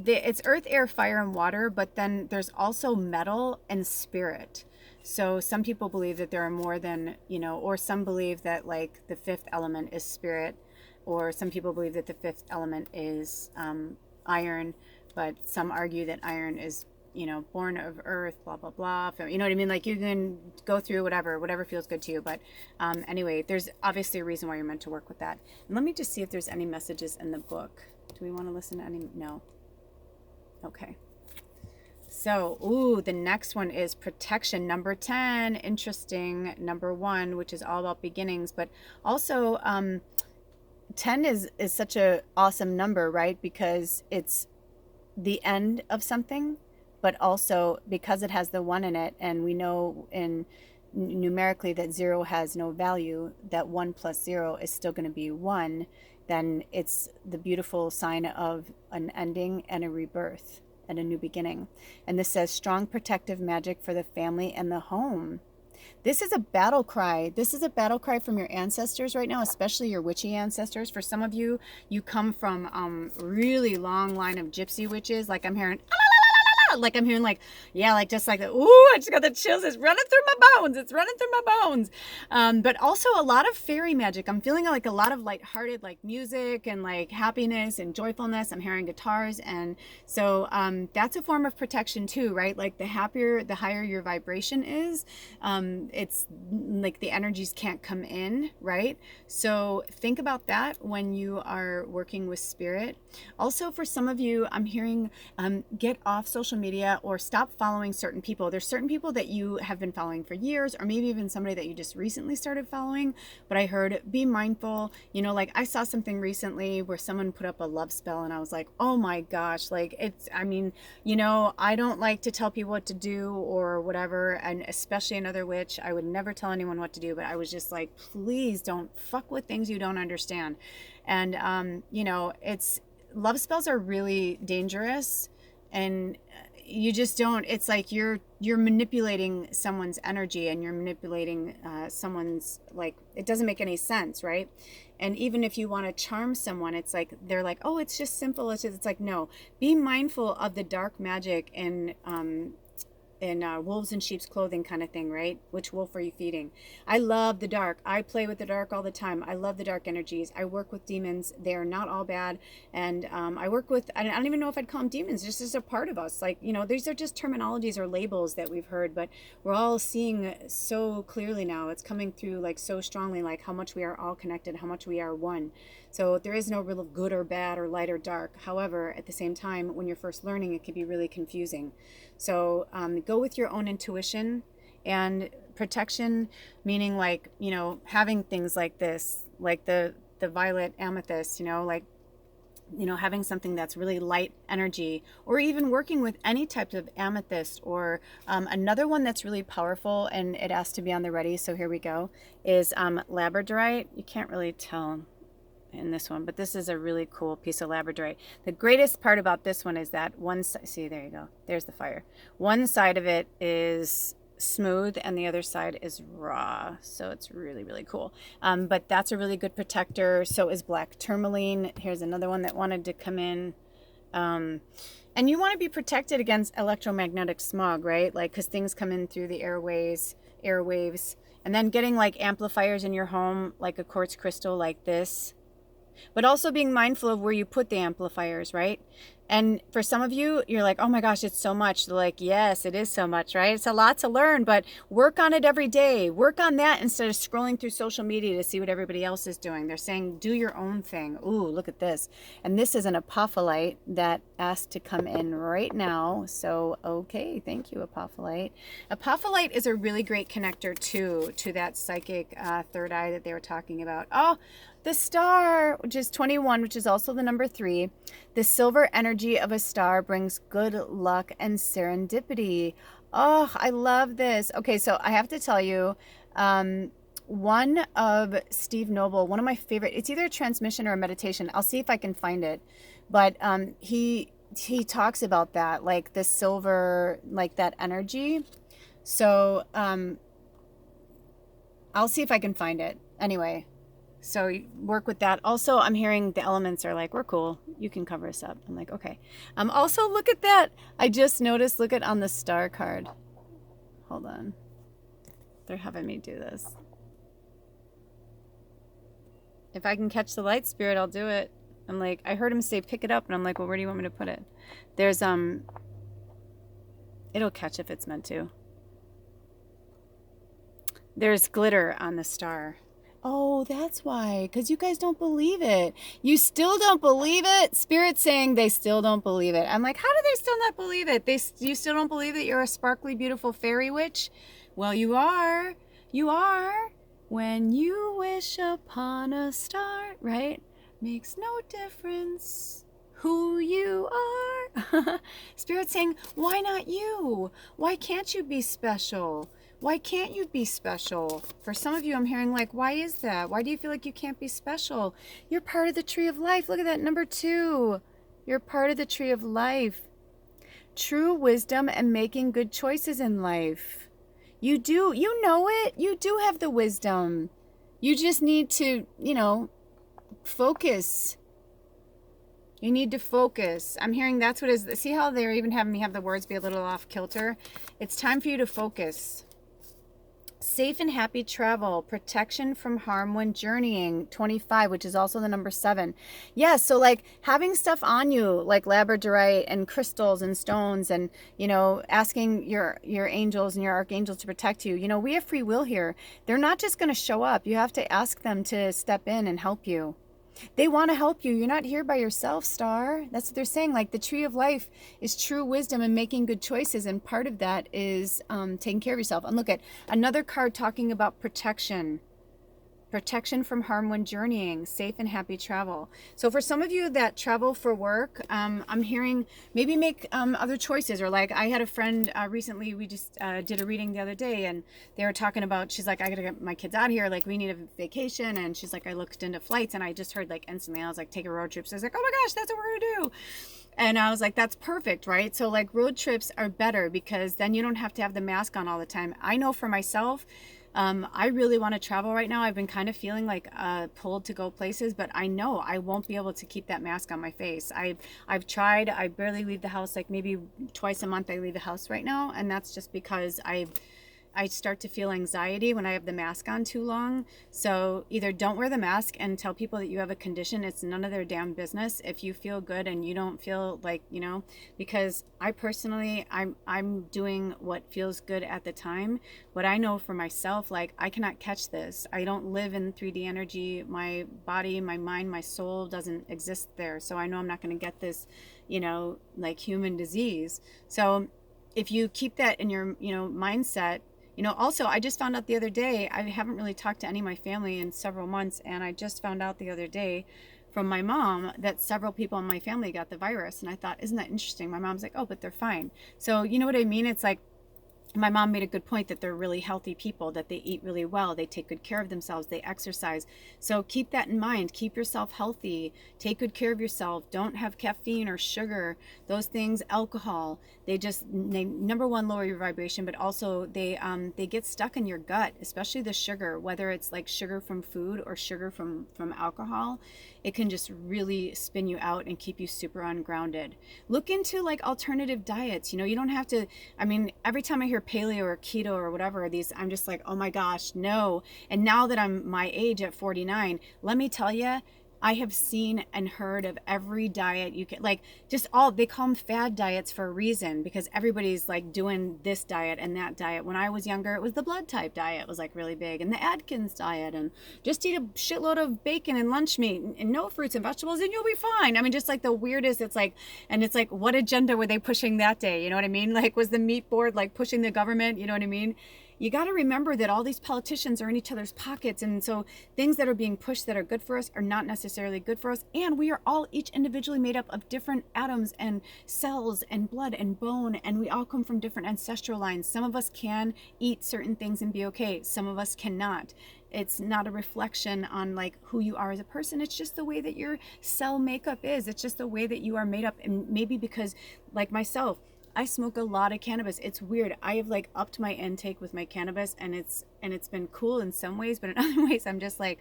Speaker 1: it's earth, air, fire, and water, but then there's also metal and spirit. So some people believe that there are more than, you know, or some believe that like the 5th element is spirit, or some people believe that the 5th element is iron, but some argue that iron is, you know, born of earth, blah, blah, blah. You know what I mean? Like you can go through whatever feels good to you. But anyway, there's obviously a reason why you're meant to work with that. And let me just see if there's any messages in the book. Do we want to listen to any? No. Okay. So, ooh, the next one is protection, number 10. Interesting. Number 1, which is all about beginnings, but also 10 is such a awesome number, right? Because it's the end of something, but also because it has the 1 in it, and we know in numerically that 0 has no value, that 1 plus 0 is still going to be 1, then it's the beautiful sign of an ending and a rebirth and a new beginning. And this says strong protective magic for the family and the home. This is a battle cry. This is a battle cry from your ancestors right now, especially your witchy ancestors. For some of you, you come from really long line of gypsy witches. Like I'm hearing, like I'm hearing like, yeah, like just like, ooh, I just got the chills. It's running through my bones. It's running through my bones. But also a lot of fairy magic. I'm feeling like a lot of lighthearted, like music and like happiness and joyfulness. I'm hearing guitars. And so that's a form of protection too, right? Like the happier, the higher your vibration is, it's like the energies can't come in, right? So think about that when you are working with spirit. Also, for some of you, I'm hearing get off social media or stop following certain people. There's certain people that you have been following for years, or maybe even somebody that you just recently started following. But I heard be mindful. You know, like I saw something recently where someone put up a love spell and I was like, oh my gosh, like it's, I mean, you know, I don't like to tell people what to do or whatever. And especially another witch, I would never tell anyone what to do, but I was just like, please don't fuck with things you don't understand. And, you know, it's, love spells are really dangerous, and you just don't, it's like you're manipulating someone's energy, and you're manipulating someone's, like, it doesn't make any sense, right? And even if you want to charm someone, it's like they're like, oh, it's just simple, it's like, no, be mindful of the dark magic and in wolves in sheep's clothing kind of thing, right? Which wolf are you feeding? I love the dark. I play with the dark all the time. I love the dark energies. I work with demons. They are not all bad. And I work with, I don't even know if I'd call them demons, just as a part of us. Like, you know, these are just terminologies or labels that we've heard, but we're all seeing so clearly now. It's coming through like so strongly, like how much we are all connected, how much we are one. So there is no real good or bad or light or dark. However, at the same time, when you're first learning, it can be really confusing. So go with your own intuition. And protection, meaning like, you know, having things like this, like the violet amethyst, you know, like, you know, having something that's really light energy, or even working with any type of amethyst, or another one that's really powerful, and it has to be on the ready. So here we go, is labradorite. You can't really tell in this one, but this is a really cool piece of labradorite. The greatest part about this one is that one side, see, there you go, there's the fire. One side of it is smooth and the other side is raw, so it's really, really cool. But that's a really good protector. So is black tourmaline. Here's another one that wanted to come in. And you want to be protected against electromagnetic smog, right? Like, because things come in through the airwaves, and then getting like amplifiers in your home, like a quartz crystal like this. But also being mindful of where you put the amplifiers, right? And for some of you, you're like, oh my gosh, it's so much. They're like, yes, it is so much, right? It's a lot to learn, but work on it every day. Work on that instead of scrolling through social media to see what everybody else is doing. They're saying, do your own thing. Ooh, look at this. And this is an apophyllite that asked to come in right now. So, okay, thank you, apophyllite. Apophyllite is a really great connector too, to that psychic third eye that they were talking about. Oh, the star, which is 21, which is also the number 3. The silver energy of a star brings good luck and serendipity. Oh, I love this. Okay, so I have to tell you, one of Steve Noble, one of my favorite, it's either a transmission or a meditation. I'll see if I can find it. But he talks about that, like the silver, like that energy. So I'll see if I can find it. Anyway. So work with that. Also, I'm hearing the elements are like, we're cool. You can cover us up. I'm like, okay. Also, look at that. I just noticed, look at on the star card. Hold on. They're having me do this. If I can catch the light spirit, I'll do it. I'm like, I heard him say, pick it up. And I'm like, well, where do you want me to put it? There's, it'll catch if it's meant to. There's glitter on the star. Oh, that's why. Because you guys don't believe it. You still don't believe it? Spirit's saying they still don't believe it. I'm like, how do they still not believe it? You still don't believe that you're a sparkly, beautiful fairy witch? Well, you are. You are. When you wish upon a star, right? Makes no difference who you are. Spirit's saying, why not you? Why can't you be special? Why can't you be special? For some of you, I'm hearing like, why is that? Why do you feel like you can't be special? You're part of the tree of life. Look at that, number 2. You're part of the tree of life. True wisdom and making good choices in life. You do. You know it. You do have the wisdom. You just need to, focus. You need to focus. I'm hearing that's what is. See how they're even having me have the words be a little off kilter? It's time for you to focus. Safe and happy travel, protection from harm when journeying, 25, which is also the number 7. Yes, so like having stuff on you, like labradorite and crystals and stones, and asking your angels and your archangels to protect you. We have free will here. They're not just going to show up. You have to ask them to step in and help you. They want to help you. You're not here by yourself, Star. That's what they're saying. Like the tree of life is true wisdom and making good choices. And part of that is taking care of yourself. And look at another card talking about protection. Protection from harm when journeying, safe and happy travel. So for some of you that travel for work, I'm hearing maybe make other choices. Or like I had a friend recently, we just did a reading the other day, and they were talking about, she's like, I gotta get my kids out of here, like we need a vacation. And she's like, I looked into flights and I just heard like instantly, I was like, take a road trip. So I was like, oh my gosh, that's what we're gonna do. And I was like, that's perfect, right? So like road trips are better because then you don't have to have the mask on all the time. I know for myself, I really want to travel right now. I've been kind of feeling like pulled to go places, but I know I won't be able to keep that mask on my face. I've tried. I barely leave the house, like maybe twice a month I leave the house right now, and that's just because I start to feel anxiety when I have the mask on too long. So either don't wear the mask and tell people that you have a condition. It's none of their damn business if you feel good and you don't feel like, because I personally, I'm doing what feels good at the time. What I know for myself, like I cannot catch this. I don't live in 3D energy. My body, my mind, my soul doesn't exist there. So I know I'm not going to get this, like human disease. So if you keep that in your, mindset. Also, I just found out the other day, I haven't really talked to any of my family in several months, and I just found out the other day from my mom that several people in my family got the virus. And I thought, isn't that interesting? My mom's like, oh, but they're fine. So you know what I mean? It's like, my mom made a good point that they're really healthy people, that they eat really well, they take good care of themselves, they exercise. So keep that in mind. Keep yourself healthy. Take good care of yourself. Don't have caffeine or sugar. Those things, alcohol, they number one, lower your vibration, but also they get stuck in your gut, especially the sugar, whether it's like sugar from food or sugar from alcohol. It can just really spin you out and keep you super ungrounded. Look into like alternative diets. You don't have to, every time I hear paleo or keto or whatever these, I'm just like, oh my gosh, no. And now that I'm my age at 49, let me tell you, I have seen and heard of every diet you can, like just all, they call them fad diets for a reason, because everybody's like doing this diet and that diet. When I was younger, it was the blood type diet was like really big, and the Atkins diet, and just eat a shitload of bacon and lunch meat and no fruits and vegetables and you'll be fine. Just like the weirdest, it's like, and it's like, what agenda were they pushing that day? You know what I mean? Like, was the meat board like pushing the government? You know what I mean? You got to remember that all these politicians are in each other's pockets. And so things that are being pushed that are good for us are not necessarily good for us. And we are all each individually made up of different atoms and cells and blood and bone. And we all come from different ancestral lines. Some of us can eat certain things and be okay. Some of us cannot. It's not a reflection on like who you are as a person. It's just the way that your cell makeup is. It's just the way that you are made up. And maybe because like myself, I smoke a lot of cannabis. It's weird. I have like upped my intake with my cannabis, and it's been cool in some ways, but in other ways I'm just like,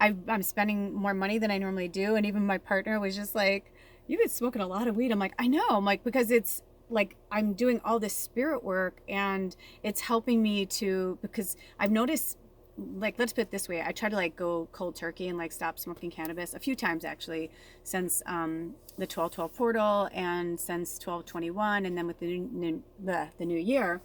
Speaker 1: I'm spending more money than I normally do. And even my partner was just like, you've been smoking a lot of weed. I'm like, I know. I'm like, because it's like I'm doing all this spirit work and it's helping me because I've noticed, like, let's put it this way, I try to like go cold turkey and like stop smoking cannabis a few times actually since the 12/12 portal and since 12/21, and then with the new year.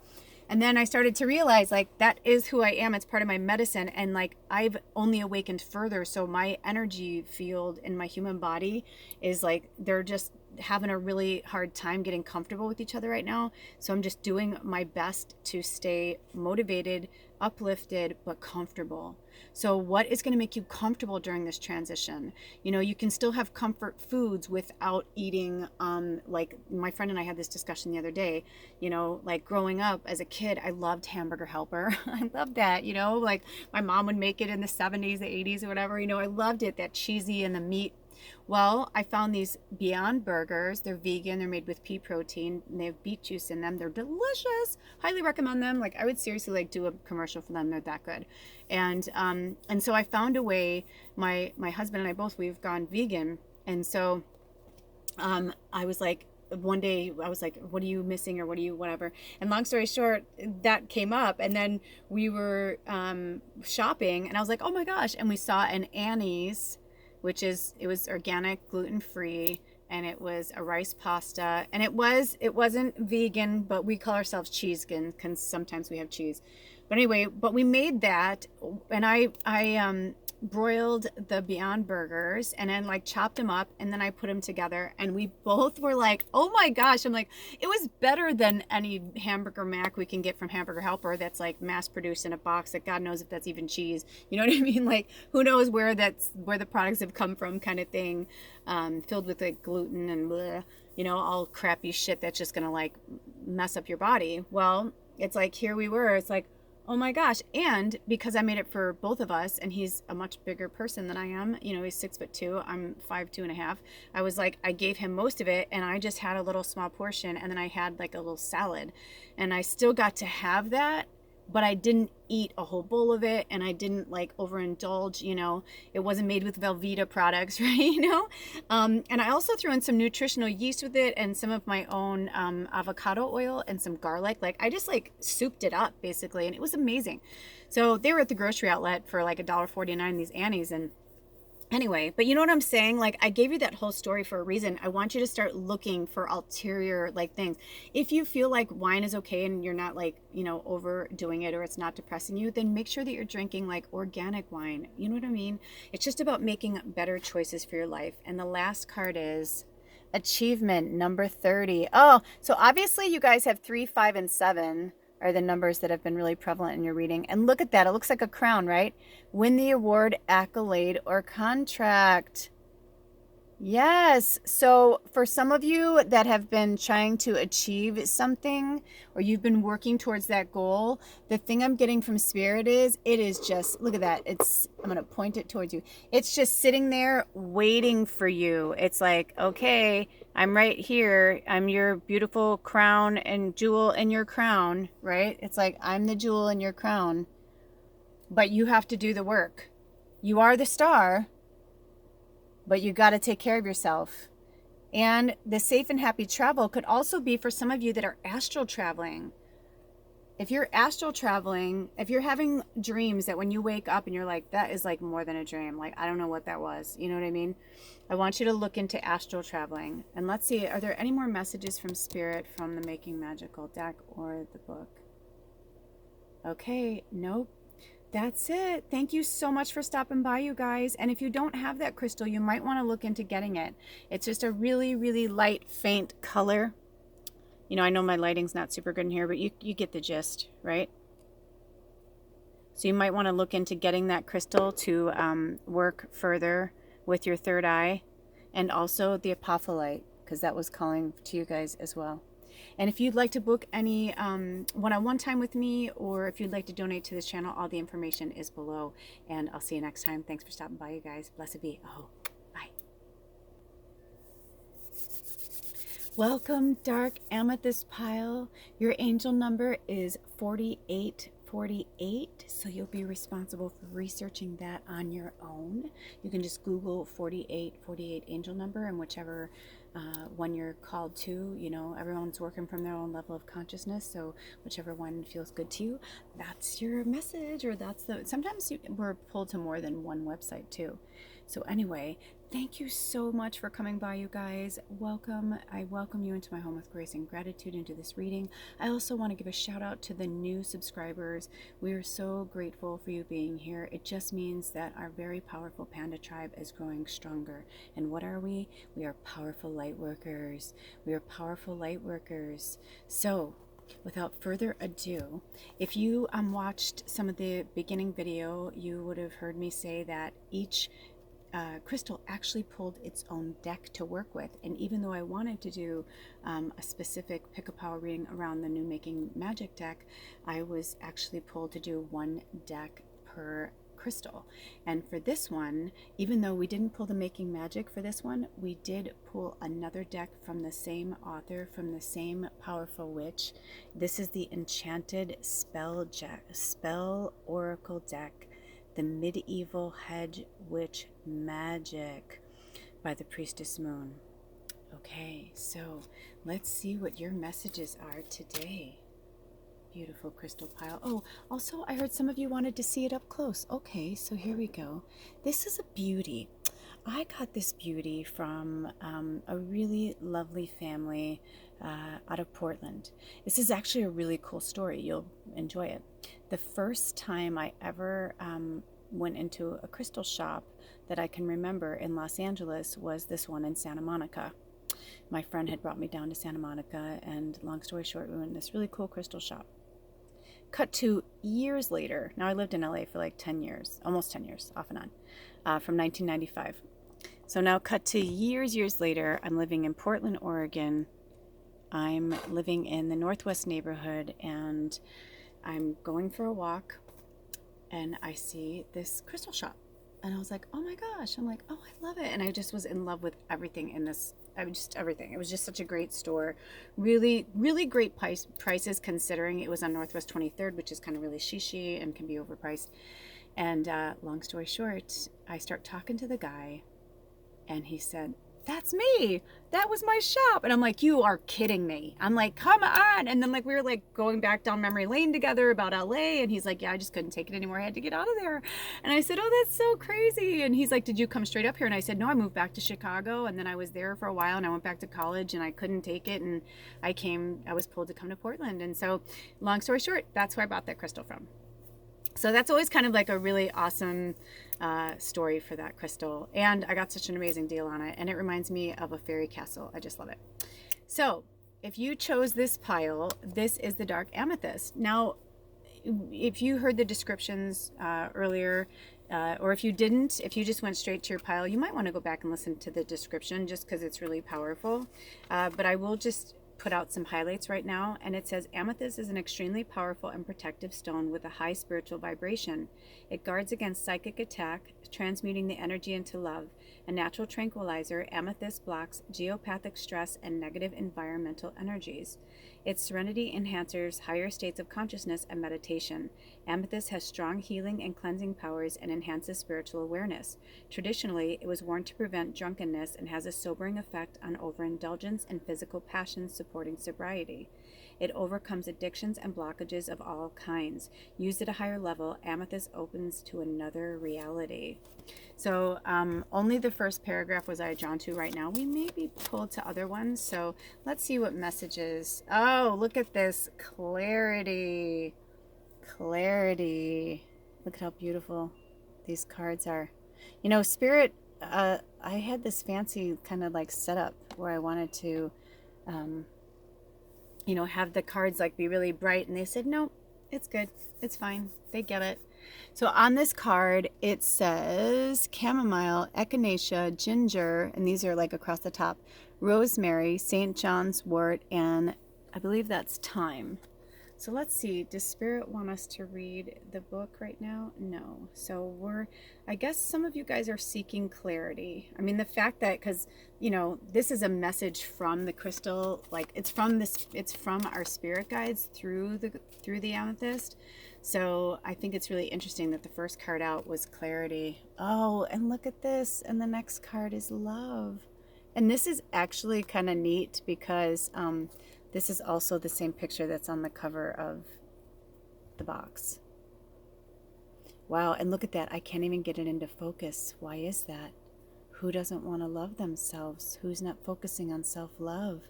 Speaker 1: And then I started to realize like that is who I am. It's part of my medicine. And like I've only awakened further. So my energy field in my human body is like they're just having a really hard time getting comfortable with each other right now. So I'm just doing my best to stay motivated, uplifted, but comfortable. So what is going to make you comfortable during this transition? You know, you can still have comfort foods without eating, like my friend and I had this discussion the other day, you know, like growing up as a kid, I loved Hamburger Helper. I loved that, you know, like my mom would make it in the 70s, the 80s or whatever, you know, I loved it, that cheesy and the meat. Well, I found these Beyond Burgers. They're vegan. They're made with pea protein. And they have beet juice in them. They're delicious. Highly recommend them. Like I would seriously like do a commercial for them. They're that good. And so I found a way. My husband and I both, we've gone vegan. And so I was like, one day I was like, what are you missing or what are you whatever? And long story short, that came up. And then we were shopping and I was like, oh my gosh. And we saw an Annie's, which is, it was organic, gluten-free, and it was a rice pasta. And it wasn't vegan, but we call ourselves cheesegan because sometimes we have cheese. But anyway, but we made that, and I broiled the Beyond Burgers and then like chopped them up and then I put them together and we both were like, oh my gosh. I'm like, it was better than any hamburger mac we can get from Hamburger Helper that's like mass produced in a box that God knows if that's even cheese. You know what I mean? Like who knows where the products have come from kind of thing, filled with like gluten and bleh, you know, all crappy shit that's just gonna like mess up your body. Well, it's like here we were, it's like, oh my gosh. And because I made it for both of us and he's a much bigger person than I am, you know, he's 6'2", I'm 5'2.5". I was like, I gave him most of it and I just had a little small portion and then I had like a little salad and I still got to have that, but I didn't eat a whole bowl of it and I didn't like overindulge, you know, it wasn't made with Velveeta products, right? You know? And I also threw in some nutritional yeast with it and some of my own avocado oil and some garlic. Like I just like souped it up basically and it was amazing. So they were at the grocery outlet for like $1.49, these Annies, and anyway, but you know what I'm saying? Like I gave you that whole story for a reason. I want you to start looking for ulterior like things. If you feel like wine is okay and you're not like, you know, overdoing it or it's not depressing you, then make sure that you're drinking like organic wine. You know what I mean? It's just about making better choices for your life. And the last card is achievement number 30. Oh, so obviously you guys have 3, 5, and 7 are the numbers that have been really prevalent in your reading. And look at that. It looks like a crown, right? Win the award, accolade, or contract. Yes. So for some of you that have been trying to achieve something or you've been working towards that goal, the thing I'm getting from Spirit is it is just, look at that. I'm going to point it towards you. It's just sitting there waiting for you. It's like, okay, I'm right here. I'm your beautiful crown and jewel in your crown, right? It's like, I'm the jewel in your crown, but you have to do the work. You are the star, but you got to take care of yourself. And the safe and happy travel could also be for some of you that are astral traveling. If you're astral traveling, if you're having dreams that when you wake up and you're like, that is like more than a dream, like I don't know what that was, you know what I mean? I want you to look into astral traveling. And let's see, are there any more messages from Spirit from the Making Magical deck or the book? Okay, nope. That's it. Thank you so much for stopping by, you guys. And if you don't have that crystal, you might want to look into getting it. It's just a really, really light, faint color. You know, I know my lighting's not super good in here, but you get the gist, right? So you might want to look into getting that crystal to work further with your third eye, and also the apophyllite, because that was calling to you guys as well. And if you'd like to book any one-on-one time with me, or if you'd like to donate to this channel, all the information is below. And I'll see you next time. Thanks for stopping by, you guys. Blessed be. Oh, bye. Welcome, Dark Amethyst Pile. Your angel number is 4848, so you'll be responsible for researching that on your own. You can just Google 4848 angel number, and whichever one you're called to. You know, everyone's working from their own level of consciousness, so whichever one feels good to you, that's your message, or that's the, sometimes we're pulled to more than one website too. So anyway, thank you so much for coming by, you guys. Welcome. I welcome you into my home with grace and gratitude into this reading. I also want to give a shout out to the new subscribers. We are so grateful for you being here. It just means that our very powerful panda tribe is growing stronger. And what are we? We are powerful light workers. We are powerful light workers. So without further ado, if you watched some of the beginning video, you would have heard me say that each crystal actually pulled its own deck to work with. And even though I wanted to do a specific pickapile reading around the new Making Magic deck, I was actually pulled to do one deck per crystal. And for this one, even though we didn't pull the Making Magic for this one, we did pull another deck from the same author, from the same powerful witch. This is the Enchanted Spell Oracle deck, The Medieval Hedge Witch Magic by the Priestess Moon. Okay, so let's see what your messages are today. Beautiful crystal pile. Oh, also I heard some of you wanted to see it up close. Okay, so here we go. This is a beauty. I got this beauty from a really lovely family out of Portland. This is actually a really cool story. You'll enjoy it. The first time I ever went into a crystal shop that I can remember in Los Angeles was this one in Santa Monica. My friend had brought me down to Santa Monica, and long story short, we went in this really cool crystal shop. Cut to years later. Now, I lived in LA for like 10 years, almost 10 years, off and on, from 1995. So now cut to years later, I'm living in Portland, Oregon. I'm living in the Northwest neighborhood, and I'm going for a walk, and I see this crystal shop. And I was like, oh my gosh. I'm like, oh, I love it. And I just was in love with everything in this. Everything. It was just such a great store. Really, really great prices, considering it was on Northwest 23rd, which is kind of really shishy and can be overpriced. And long story short, I start talking to the guy, and he said, that's me. That was my shop. And I'm like, you are kidding me. I'm like, come on. And then like we were like going back down memory lane together about LA. And he's like, yeah, I just couldn't take it anymore. I had to get out of there. And I said, oh, that's so crazy. And he's like, did you come straight up here? And I said, no, I moved back to Chicago. And then I was there for a while, and I went back to college, and I couldn't take it. And I was pulled to come to Portland. And so long story short, that's where I bought that crystal from. So that's always kind of like a really awesome story for that crystal. And I got such an amazing deal on it. And it reminds me of a fairy castle. I just love it. So if you chose this pile, this is the dark amethyst. Now, if you heard the descriptions earlier, or if you didn't, if you just went straight to your pile, you might want to go back and listen to the description, just because it's really powerful. But I will just put out some highlights right now, and it says amethyst is an extremely powerful and protective stone with a high spiritual vibration. It guards against psychic attack, transmuting the energy into love. A natural tranquilizer, amethyst blocks geopathic stress and negative environmental energies. Its serenity enhances higher states of consciousness and meditation. Amethyst has strong healing and cleansing powers and enhances spiritual awareness. Traditionally, it was worn to prevent drunkenness and has a sobering effect on overindulgence and physical passions, supporting sobriety. It overcomes addictions and blockages of all kinds. Used at a higher level, amethyst opens to another reality. So only the first paragraph was I drawn to right now. We may be pulled to other ones, so let's see what messages. Oh, look at this clarity. Clarity. Look at how beautiful these cards are. You know, Spirit, I had this fancy kind of like setup where I wanted to have the cards like be really bright, and they said, no, it's good. It's fine. They get it. So on this card, it says chamomile, echinacea, ginger, and these are like across the top, rosemary, St. John's wort, and I believe that's thyme. So let's see, does Spirit want us to read the book right now? No. So I guess some of you guys are seeking clarity. I mean, the fact that, because, this is a message from the crystal, like it's from our spirit guides through the amethyst. So I think it's really interesting that the first card out was clarity. Oh, and look at this. And the next card is love. And this is actually kind of neat because this is also the same picture that's on the cover of the box. Wow, and look at that. I can't even get it into focus. Why is that? Who doesn't want to love themselves? Who's not focusing on self-love?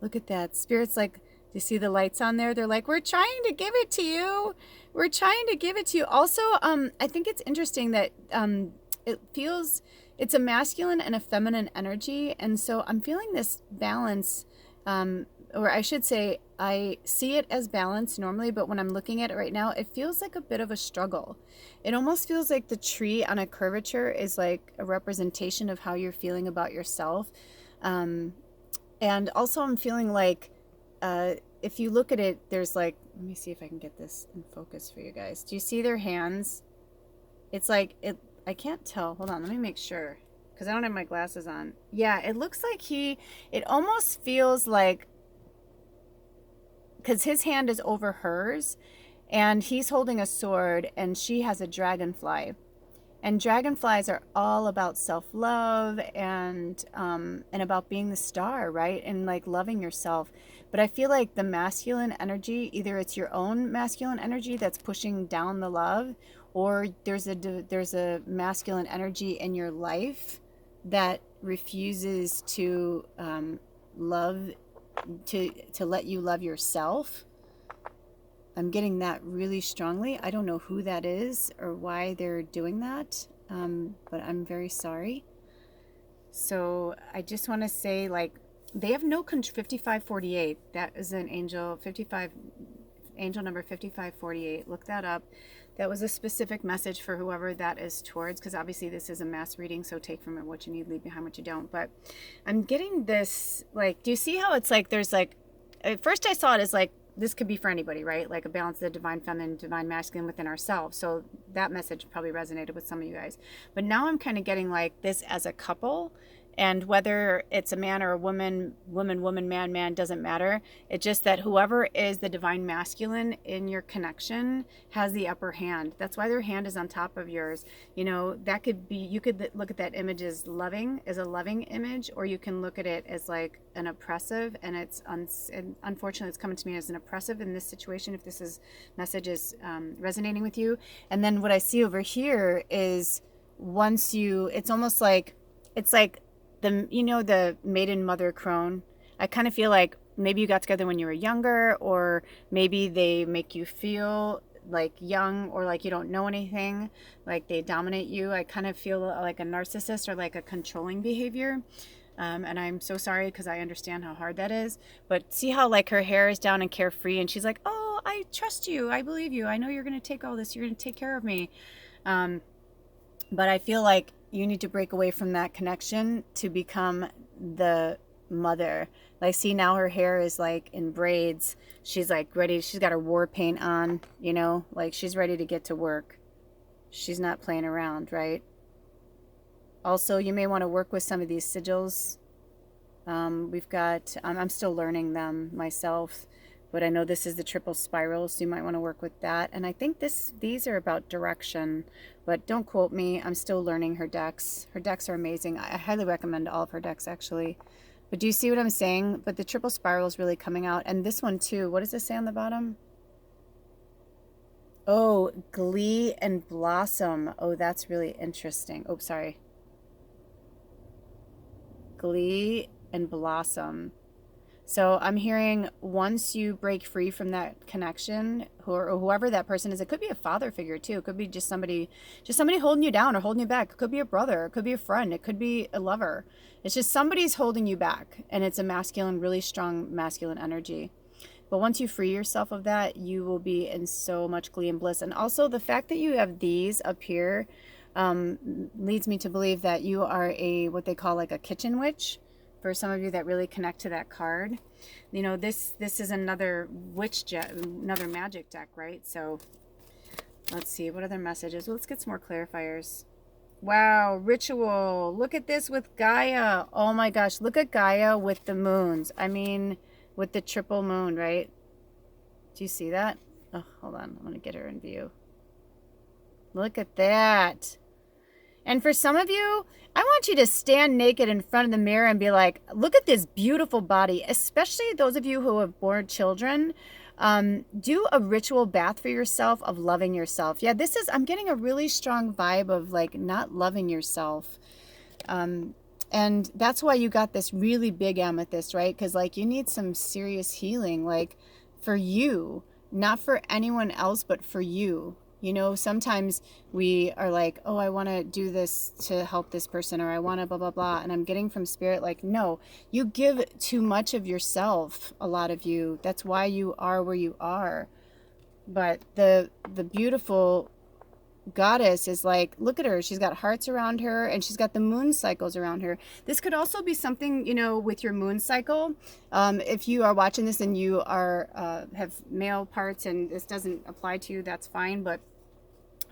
Speaker 1: Look at that. Spirit's like, do you see the lights on there? They're like, we're trying to give it to you. We're trying to give it to you. Also, I think it's interesting that it's a masculine and a feminine energy. And so I'm feeling this balance, or I should say, I see it as balance normally, but when I'm looking at it right now, it feels like a bit of a struggle. It almost feels like the tree on a curvature is like a representation of how you're feeling about yourself. And also I'm feeling like, if you look at it, there's like, let me see if I can get this in focus for you guys. Do you see their hands? It's like, I can't tell. Hold on, let me make sure, because I don't have my glasses on. Yeah, it looks like it almost feels like, because his hand is over hers, and he's holding a sword, and she has a dragonfly. And dragonflies are all about self-love and about being the star, right? And like loving yourself. But I feel like the masculine energy, either it's your own masculine energy that's pushing down the love, or there's a masculine energy in your life that refuses to love, to let you love yourself. I'm getting that really strongly. I don't know who that is or why they're doing that, but I'm very sorry. So I just want to say, like, they have no 5548. That is an angel 55, angel number 5548. Look that up. That was a specific message for whoever that is towards, because obviously this is a mass reading, so take from it what you need, leave behind what you don't. But I'm getting this, like, do you see how it's like there's like, at first I saw it as like, this could be for anybody, right? Like a balance of the divine feminine, divine masculine within ourselves. So that message probably resonated with some of you guys. But now I'm kind of getting like this as a couple. And whether it's a man or a woman, man, doesn't matter. It's just that whoever is the divine masculine in your connection has the upper hand. That's why their hand is on top of yours. You know, that could be, you could look at that image as loving, as a loving image, or you can look at it as like an oppressive, and and unfortunately it's coming to me as an oppressive in this situation, if this message is resonating with you. And then what I see over here is it's almost like, it's like, the maiden mother crone. I kind of feel like maybe you got together when you were younger, or maybe they make you feel like young, or like you don't know anything, like they dominate you. I kind of feel like a narcissist or like a controlling behavior. And I'm so sorry, because I understand how hard that is. But see how like her hair is down and carefree, and she's like, oh, I trust you. I believe you. I know you're going to take all this. You're going to take care of me. But I feel like you need to break away from that connection to become the mother. Like, see, now her hair is like in braids. She's like ready. She's got her war paint on, like she's ready to get to work. She's not playing around, right? Also, you may want to work with some of these sigils. We've got, I'm still learning them myself, but I know this is the triple spiral, so you might want to work with that. And I think these are about direction, but don't quote me. I'm still learning her decks. Her decks are amazing. I highly recommend all of her decks, actually. But do you see what I'm saying? But the triple spiral is really coming out. And this one too. What does it say on the bottom? Oh, glee and blossom. Oh, that's really interesting. Oh, sorry. Glee and blossom. So I'm hearing, once you break free from that connection, or whoever that person is, it could be a father figure too. It could be just somebody holding you down or holding you back. It could be a brother. It could be a friend. It could be a lover. It's just somebody's holding you back, and it's a masculine, really strong masculine energy. But once you free yourself of that, you will be in so much glee and bliss. And also the fact that you have these up here leads me to believe that you are what they call like a kitchen witch. For some of you that really connect to that card, this is another another magic deck, right? So let's see, what other messages? Well, let's get some more clarifiers. Wow, ritual. Look at this with Gaia. Oh my gosh, look at Gaia with the moons. I mean, with the triple moon, right? Do you see that? Oh, hold on. I'm going to get her in view. Look at that. And for some of you, I want you to stand naked in front of the mirror and be like, look at this beautiful body, especially those of you who have born children. Do a ritual bath for yourself of loving yourself. Yeah, I'm getting a really strong vibe of like not loving yourself. And that's why you got this really big amethyst, right? Because like you need some serious healing, like for you, not for anyone else, but for you. You know, sometimes we are like, oh, I want to do this to help this person, or I want to blah, blah, blah. And I'm getting from spirit, like, no, you give too much of yourself, a lot of you. That's why you are where you are. But the beautiful goddess is like, look at her, she's got hearts around her, and she's got the moon cycles around her. This could also be something, you know, with your moon cycle. If you are watching this and you are have male parts and this doesn't apply to you, that's fine. But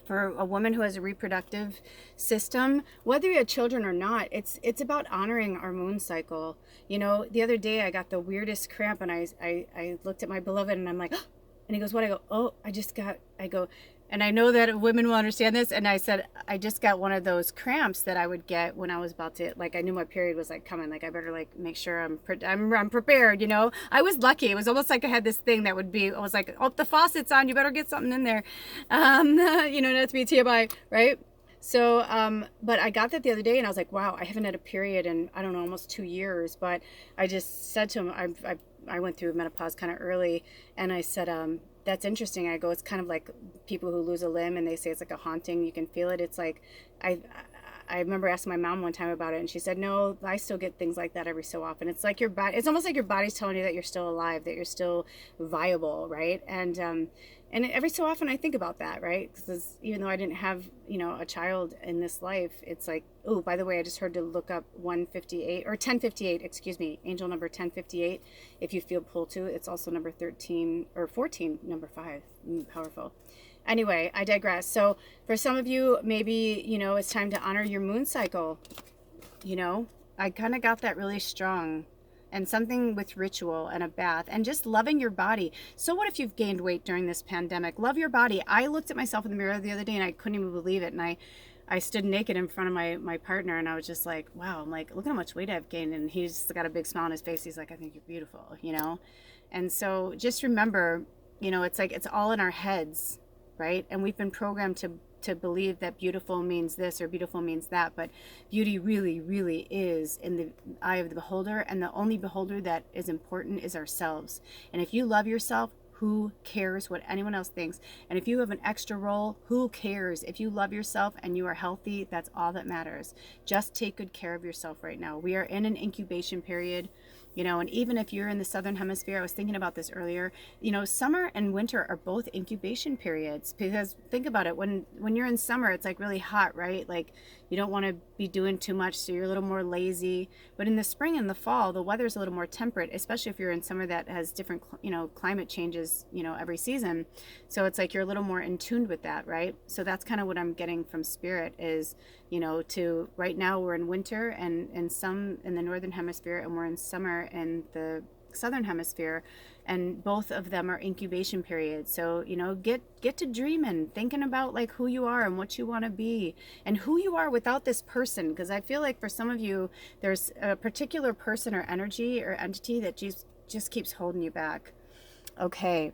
Speaker 1: for a woman who has a reproductive system, whether you have children or not, it's about honoring our moon cycle. You know, the other day I got the weirdest cramp, and I looked at my beloved and I'm like, oh, and he goes, what? I go, oh, I go, and I know that women will understand this. And I said, I just got one of those cramps that I would get when I was about to, like, I knew my period was like coming. Like, I better like make sure I'm prepared, you know. I was lucky. It was almost like I had this thing that would be, I was like, oh, the faucet's on. You better get something in there. You know, not to be TMI, right? So, but I got that the other day and I was like, wow, I haven't had a period in, I don't know, almost 2 years. But I just said to him, I went through menopause kind of early, and I said, that's interesting. I go, it's kind of like people who lose a limb and they say it's like a haunting. You can feel it. It's like, I remember asking my mom one time about it, and she said, no, I still get things like that every so often. It's like your body, it's almost like your body's telling you that you're still alive, that you're still viable, right? And every so often I think about that, right? Because even though I didn't have, you know, a child in this life, it's like, oh, by the way, I just heard to look up 158 or 1058, excuse me, angel number 1058. If you feel pulled to, it's also number 13 or 14, number 5. Powerful. Anyway, I digress. So for some of you, maybe, you know, it's time to honor your moon cycle. You know, I kind of got that really strong. And something with ritual and a bath and just loving your body. So what if you've gained weight during this pandemic? Love your body. I looked at myself in the mirror the other day and I couldn't even believe it. And I stood naked in front of my partner, and I was just like, wow, I'm like, look at how much weight I've gained. And he's got a big smile on his face. He's like, I think you're beautiful, you know? And so just remember, you know, it's like, it's all in our heads, right? And we've been programmed to believe that beautiful means this or beautiful means that, but beauty really, really is in the eye of the beholder, and the only beholder that is important is ourselves. And if you love yourself, who cares what anyone else thinks? And if you have an extra role, who cares? If you love yourself and you are healthy, that's all that matters. Just take good care of yourself right now. We are in an incubation period. You know, and even if you're in the southern hemisphere, I was thinking about this earlier, you know, summer and winter are both incubation periods. Because think about it, when you're in summer, it's like really hot, right? Like you don't want to be doing too much, so you're a little more lazy. But in the spring and the fall, the weather's a little more temperate, especially if you're in summer that has different, you know, climate changes, you know, every season. So it's like you're a little more in tune with that, right? So that's kind of what I'm getting from spirit is, you know, to right now we're in winter and some in the northern hemisphere, and we're in summer in the southern hemisphere, and both of them are incubation periods. So, you know, get to dreaming, thinking about like who you are and what you want to be and who you are without this person. Because I feel like for some of you, there's a particular person or energy or entity that just keeps holding you back. Okay.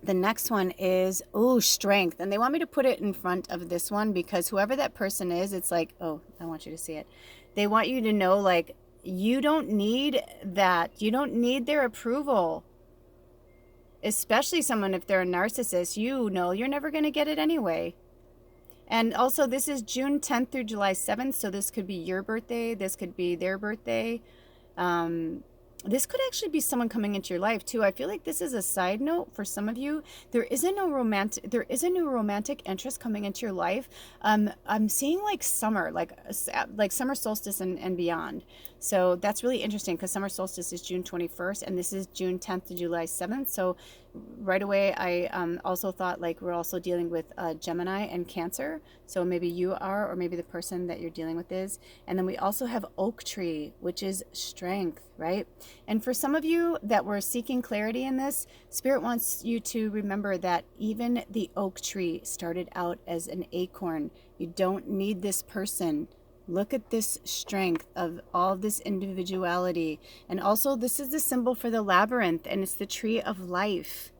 Speaker 1: The next one is, strength. And they want me to put it in front of this one because whoever that person is, it's like, oh, I want you to see it. They want you to know, like, you don't need that. You don't need their approval. Especially someone, if they're a narcissist, you know you're never going to get it anyway. And also, this is June 10th through July 7th. So this could be your birthday. This could be their birthday. This could actually be someone coming into your life too. I feel like this is a side note for some of you. There is a new romantic interest coming into your life. I'm seeing like summer, like summer solstice and beyond. So that's really interesting because summer solstice is June 21st and this is June 10th to July 7th. So right away, I also thought like we're also dealing with Gemini and Cancer. So maybe you are, or maybe the person that you're dealing with is. And then we also have Oak Tree, which is strength, right? And for some of you that were seeking clarity in this, Spirit wants you to remember that even the oak tree started out as an acorn You don't need this person. Look at this strength of all this individuality. And also, this is the symbol for the labyrinth, and it's the tree of life,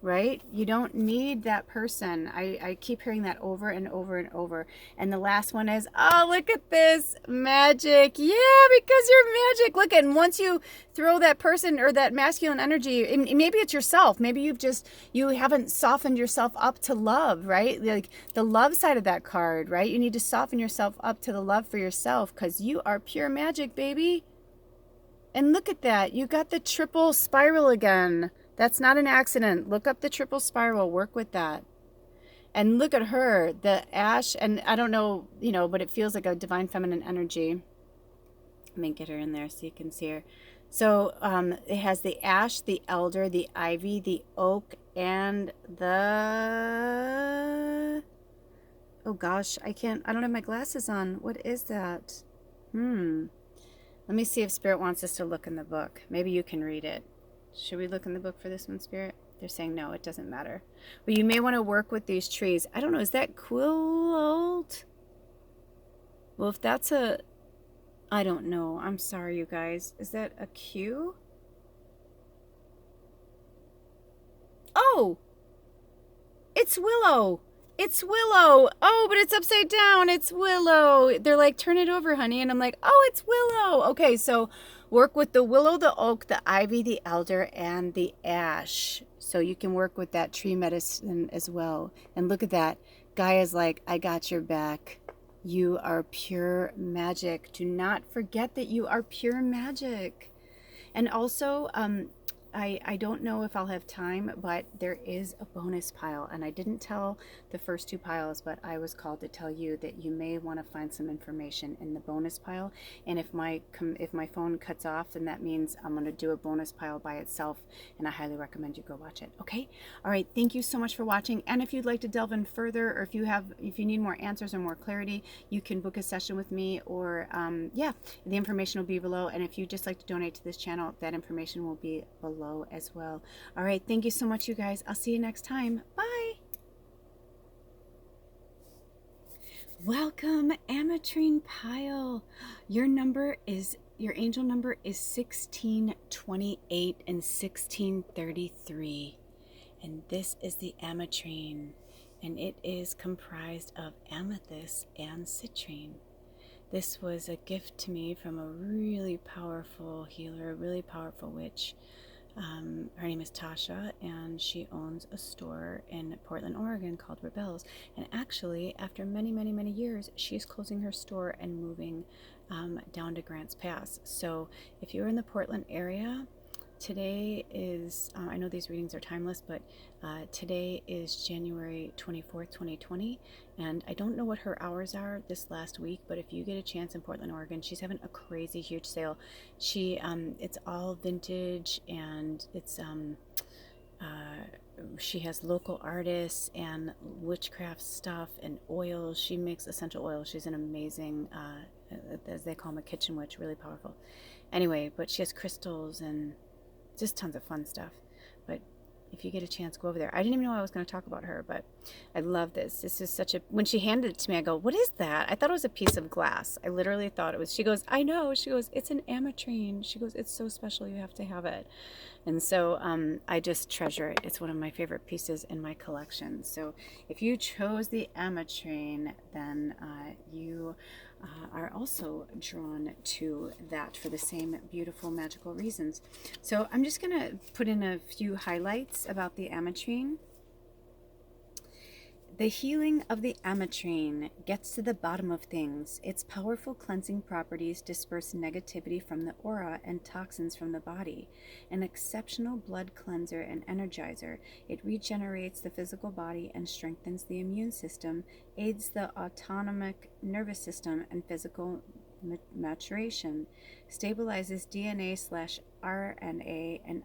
Speaker 1: right? You don't need that person. I keep hearing that over and over and over. And the last one is, oh, look at this magic. Yeah, because you're magic. Look, and once you throw that person or that masculine energy, and maybe it's yourself. Maybe you haven't softened yourself up to love, right? Like the love side of that card, right? You need to soften yourself up to the love for yourself, because you are pure magic, baby. And look at that. You got the triple spiral again. That's not an accident. Look up the triple spiral. Work with that. And look at her, the ash. And I don't know, but it feels like a divine feminine energy. Let me get her in there so you can see her. So it has the ash, the elder, the ivy, the oak, and the... Oh gosh, I don't have my glasses on. What is that? Let me see if Spirit wants us to look in the book. Maybe you can read it. Should we look in the book for this one, Spirit? They're saying no, it doesn't matter. But you may want to work with these trees. I don't know, is that quilled? Well, if that's I don't know. I'm sorry, you guys. Is that a Q? Oh! It's willow! It's willow! Oh, but it's upside down. It's willow. They're like, turn it over, honey. And I'm like, oh, it's willow. Okay, so work with the willow, the oak, the ivy, the elder, and the ash. So you can work with that tree medicine as well. And look at that. Gaia's like, I got your back. You are pure magic. Do not forget that you are pure magic. And also, I don't know if I'll have time, but there is a bonus pile, and I didn't tell the first two piles, but I was called to tell you that you may want to find some information in the bonus pile. And if my phone cuts off, then that means I'm going to do a bonus pile by itself, and I highly recommend you go watch it. Okay? All right. Thank you so much for watching. And if you'd like to delve in further, or if you need more answers or more clarity, you can book a session with me, or yeah, the information will be below. And if you just like to donate to this channel, that information will be below as well. All right, thank you so much, you guys. I'll see you next time. Bye. Welcome, Ametrine pile. Your angel number is 1628 and 1633, and this is the Ametrine, and it is comprised of amethyst and citrine. This was a gift to me from a really powerful healer, a really powerful witch. Her name is Tasha, and she owns a store in Portland, Oregon called Rebels. And actually, after many, many, many years, she's closing her store and moving down to Grants Pass. So if you're in the Portland area, today is, I know these readings are timeless, but today is January 24th, 2020, and I don't know what her hours are this last week, but if you get a chance in Portland, Oregon, she's having a crazy huge sale. It's all vintage, and it's she has local artists and witchcraft stuff and oils. She makes essential oils. She's an amazing, as they call them, a kitchen witch, really powerful. Anyway, but she has crystals and just tons of fun stuff. But if you get a chance, go over there. I didn't even know I was going to talk about her, but I love this. This is such a, when she handed it to me, I go, what is that? I thought it was a piece of glass. I literally thought it was, she goes, I know. She goes, it's an ametrine. She goes, it's so special. You have to have it. And so I just treasure it. It's one of my favorite pieces in my collection. So if you chose the ametrine, then you are also drawn to that for the same beautiful magical reasons. So I'm just going to put in a few highlights about the ametrine. The healing of the ametrine gets to the bottom of things. Its powerful cleansing properties disperse negativity from the aura and toxins from the body. An exceptional blood cleanser and energizer, it regenerates the physical body and strengthens the immune system, aids the autonomic nervous system and physical maturation, stabilizes DNA/RNA, and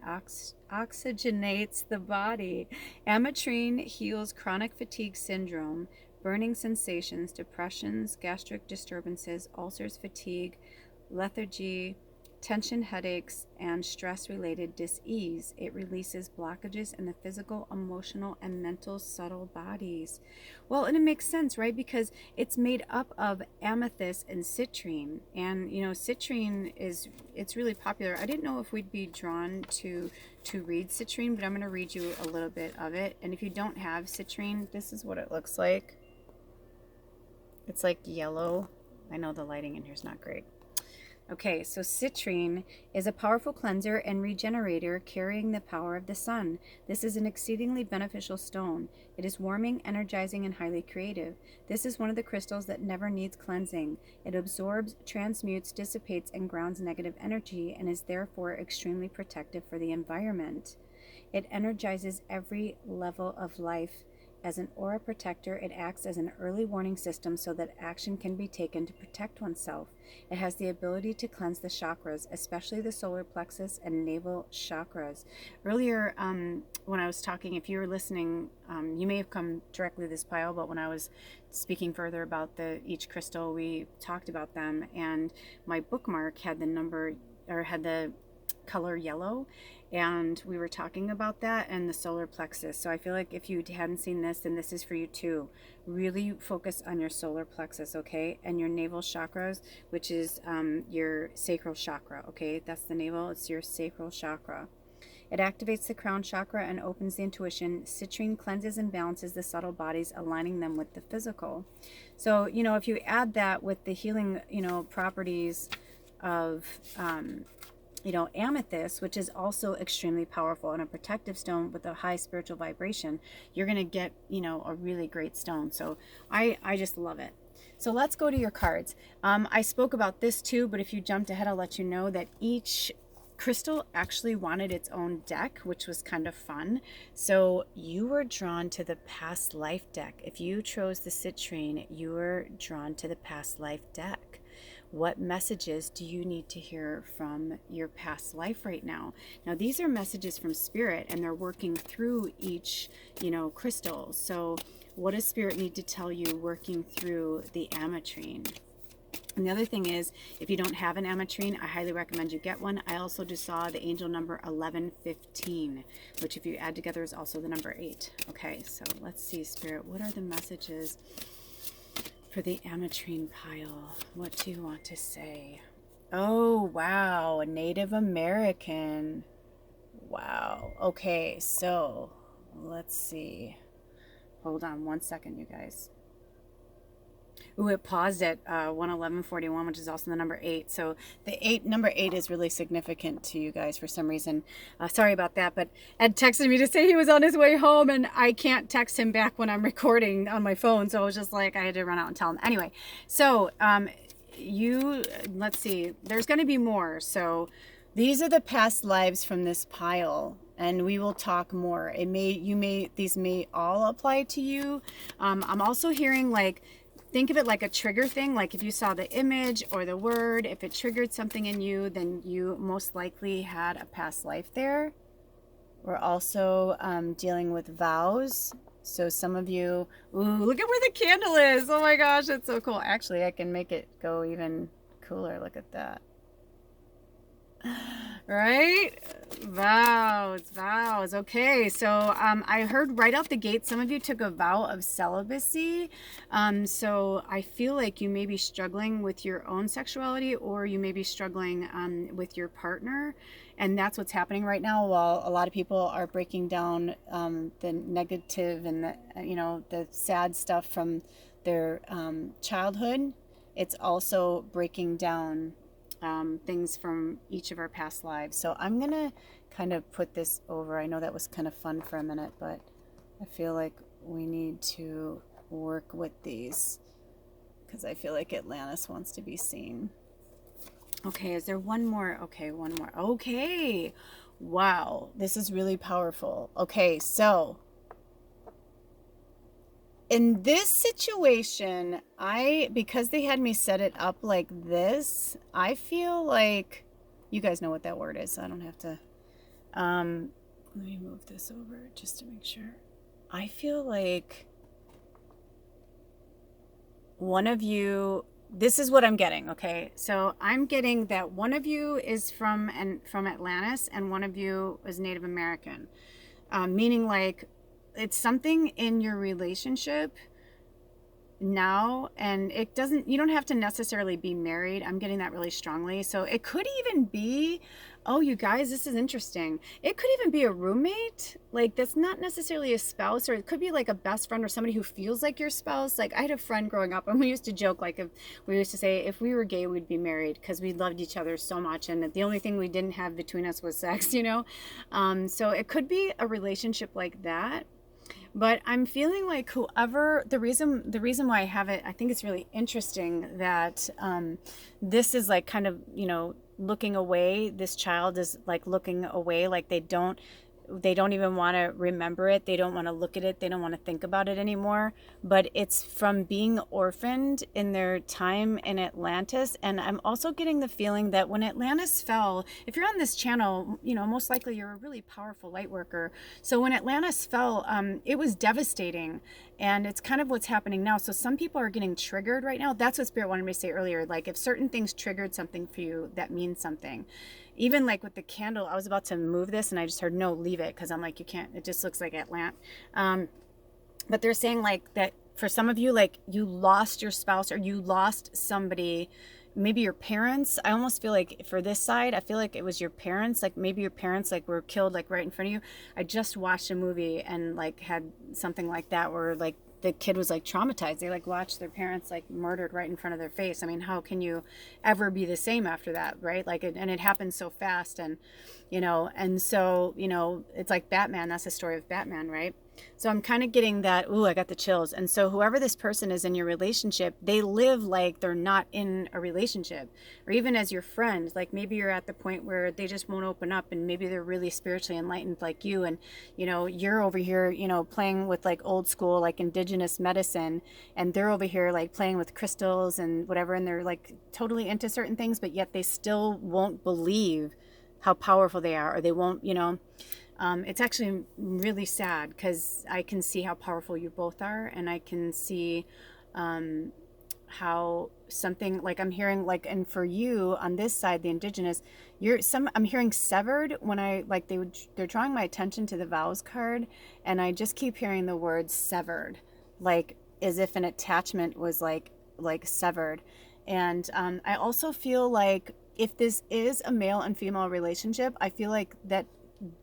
Speaker 1: oxygenates the body. Ametrine heals chronic fatigue syndrome, burning sensations, depressions, gastric disturbances, ulcers, fatigue, lethargy, tension, headaches, and stress-related dis-ease. It releases blockages in the physical, emotional, and mental subtle bodies. Well, and it makes sense, right? Because it's made up of amethyst and citrine. And, you know, citrine it's really popular. I didn't know if we'd be drawn to read citrine, but I'm going to read you a little bit of it. And if you don't have citrine, this is what it looks like. It's like yellow. I know the lighting in here is not great. Okay, so citrine is a powerful cleanser and regenerator carrying the power of the sun. This is an exceedingly beneficial stone. It is warming, energizing, and highly creative. This is one of the crystals that never needs cleansing. It absorbs, transmutes, dissipates, and grounds negative energy and is therefore extremely protective for the environment. It energizes every level of life. As an aura protector, it acts as an early warning system so that action can be taken to protect oneself. It has the ability to cleanse the chakras, especially the solar plexus and navel chakras. Earlier, when I was talking, if you were listening, you may have come directly to this pile, but when I was speaking further about each crystal, we talked about them, and my bookmark had the number, or had the color yellow, and we were talking about that and the solar plexus. So I feel like if you hadn't seen this, then this is for you too. Really focus on your solar plexus, okay, and your navel chakras, which is your sacral chakra. Okay, that's the navel, it's your sacral chakra. It activates the crown chakra and opens the intuition. Citrine cleanses and balances the subtle bodies, aligning them with the physical. So, you know, if you add that with the healing, you know, properties of you know, amethyst, which is also extremely powerful and a protective stone with a high spiritual vibration, you're going to get, you know, a really great stone. So I just love it. So let's go to your cards. I spoke about this too, but if you jumped ahead, I'll let you know that each crystal actually wanted its own deck, which was kind of fun. So you were drawn to the past life deck. If you chose the citrine, you were drawn to the past life deck. What messages do you need to hear from your past life right now? Now, these are messages from Spirit, and they're working through each, you know, crystal. So what does Spirit need to tell you working through the Ametrine? And the other thing is, if you don't have an Ametrine, I highly recommend you get one. I also just saw the angel number 1115, which if you add together is also the number 8. Okay, so let's see, Spirit, what are the messages for the Ametrine pile? What do you want to say? Oh, wow, a Native American. Wow. Okay, so let's see. Hold on one second, you guys. Ooh, it paused at 111.41, which is also the number 8. So the number 8 is really significant to you guys for some reason. Sorry about that, but Ed texted me to say he was on his way home, and I can't text him back when I'm recording on my phone. So I was just like, I had to run out and tell him. Anyway, so let's see, there's going to be more. So these are the past lives from this pile, and we will talk more. These may all apply to you. I'm also hearing, like, think of it like a trigger thing. Like if you saw the image or the word, if it triggered something in you, then you most likely had a past life there. We're also dealing with vows. So some of you, ooh, look at where the candle is. Oh my gosh, it's so cool. Actually, I can make it go even cooler. Look at that. Right? Vows. Okay, so I heard right out the gate, some of you took a vow of celibacy. So I feel like you may be struggling with your own sexuality, or you may be struggling with your partner. And that's what's happening right now, while a lot of people are breaking down the negative and the sad stuff from their childhood. It's also breaking down things from each of our past lives. So I'm gonna kind of put this over. I know that was kind of fun for a minute, but I feel like we need to work with these because I feel like Atlantis wants to be seen. Okay, is there one more? Okay, one more. Okay, wow, this is really powerful. Okay, so in this situation, because they had me set it up like this, I feel like, you guys know what that word is, so I don't have to, let me move this over just to make sure. I feel like one of you this is what I'm getting, okay? So I'm getting that one of you is from Atlantis and one of you is Native American. Meaning like it's something in your relationship now, and you don't have to necessarily be married. I'm getting that really strongly. So it could even be, oh, you guys, this is interesting. It could even be a roommate, like that's not necessarily a spouse, or it could be like a best friend or somebody who feels like your spouse. Like I had a friend growing up and we used to joke, like if we used to say if we were gay we'd be married because we loved each other so much, and the only thing we didn't have between us was sex, you know. So it could be a relationship like that. But I'm feeling like whoever, the reason why I have it, I think it's really interesting that this is like kind of, looking away. This child is like looking away, like they don't even want to remember it. They don't want to look at it. They don't want to think about it anymore. But it's from being orphaned in their time in Atlantis. And I'm also getting the feeling that when Atlantis fell, if you're on this channel, most likely you're a really powerful light worker. So when Atlantis fell, it was devastating. And it's kind of what's happening now. So some people are getting triggered right now. That's what Spirit wanted me to say earlier. Like if certain things triggered something for you, that means something. Even like with the candle, I was about to move this and I just heard, no, leave it. Cause I'm like, you can't, it just looks like Atlant. But they're saying like that for some of you, like you lost your spouse or you lost somebody, maybe your parents. I almost feel like for this side, I feel like it was your parents. Like maybe your parents like were killed like right in front of you. I just watched a movie and like had something like that where like the kid was like traumatized. They like watched their parents like murdered right in front of their face. I mean, how can you ever be the same after that, right? Like, and it happened so fast, and and so it's like Batman. That's the story of Batman, right? So I'm kind of getting that. Ooh, I got the chills. And so whoever this person is in your relationship, they live like they're not in a relationship, or even as your friend. Like maybe you're at the point where they just won't open up, and maybe they're really spiritually enlightened like you, and you're over here, playing with like old school, like indigenous medicine, and they're over here like playing with crystals and whatever, and they're like totally into certain things, but yet they still won't believe how powerful they are, or they won't, it's actually really sad because I can see how powerful you both are, and I can see how something like I'm hearing like, and for you on this side, the indigenous, I'm hearing severed when I like they're drawing my attention to the vows card, and I just keep hearing the word severed, like as if an attachment was like severed. And I also feel like if this is a male and female relationship, I feel like that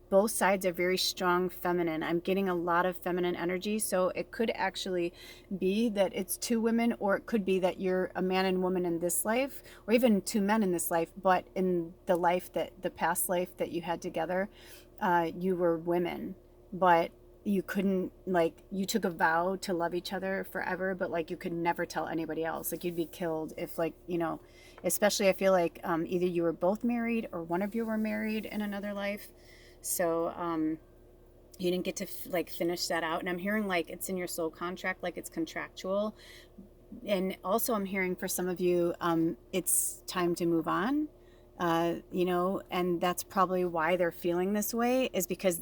Speaker 1: both sides are very strong feminine. I'm getting a lot of feminine energy. So it could actually be that it's two women, or it could be that you're a man and woman in this life, or even two men in this life, but in the past life that you had together, you were women, but you couldn't, like, you took a vow to love each other forever, but like you could never tell anybody else. Like you'd be killed if, like, especially I feel like either you were both married or one of you were married in another life. So you didn't get to like finish that out. And I'm hearing like it's in your soul contract, like it's contractual. And also I'm hearing for some of you, it's time to move on. And that's probably why they're feeling this way, is because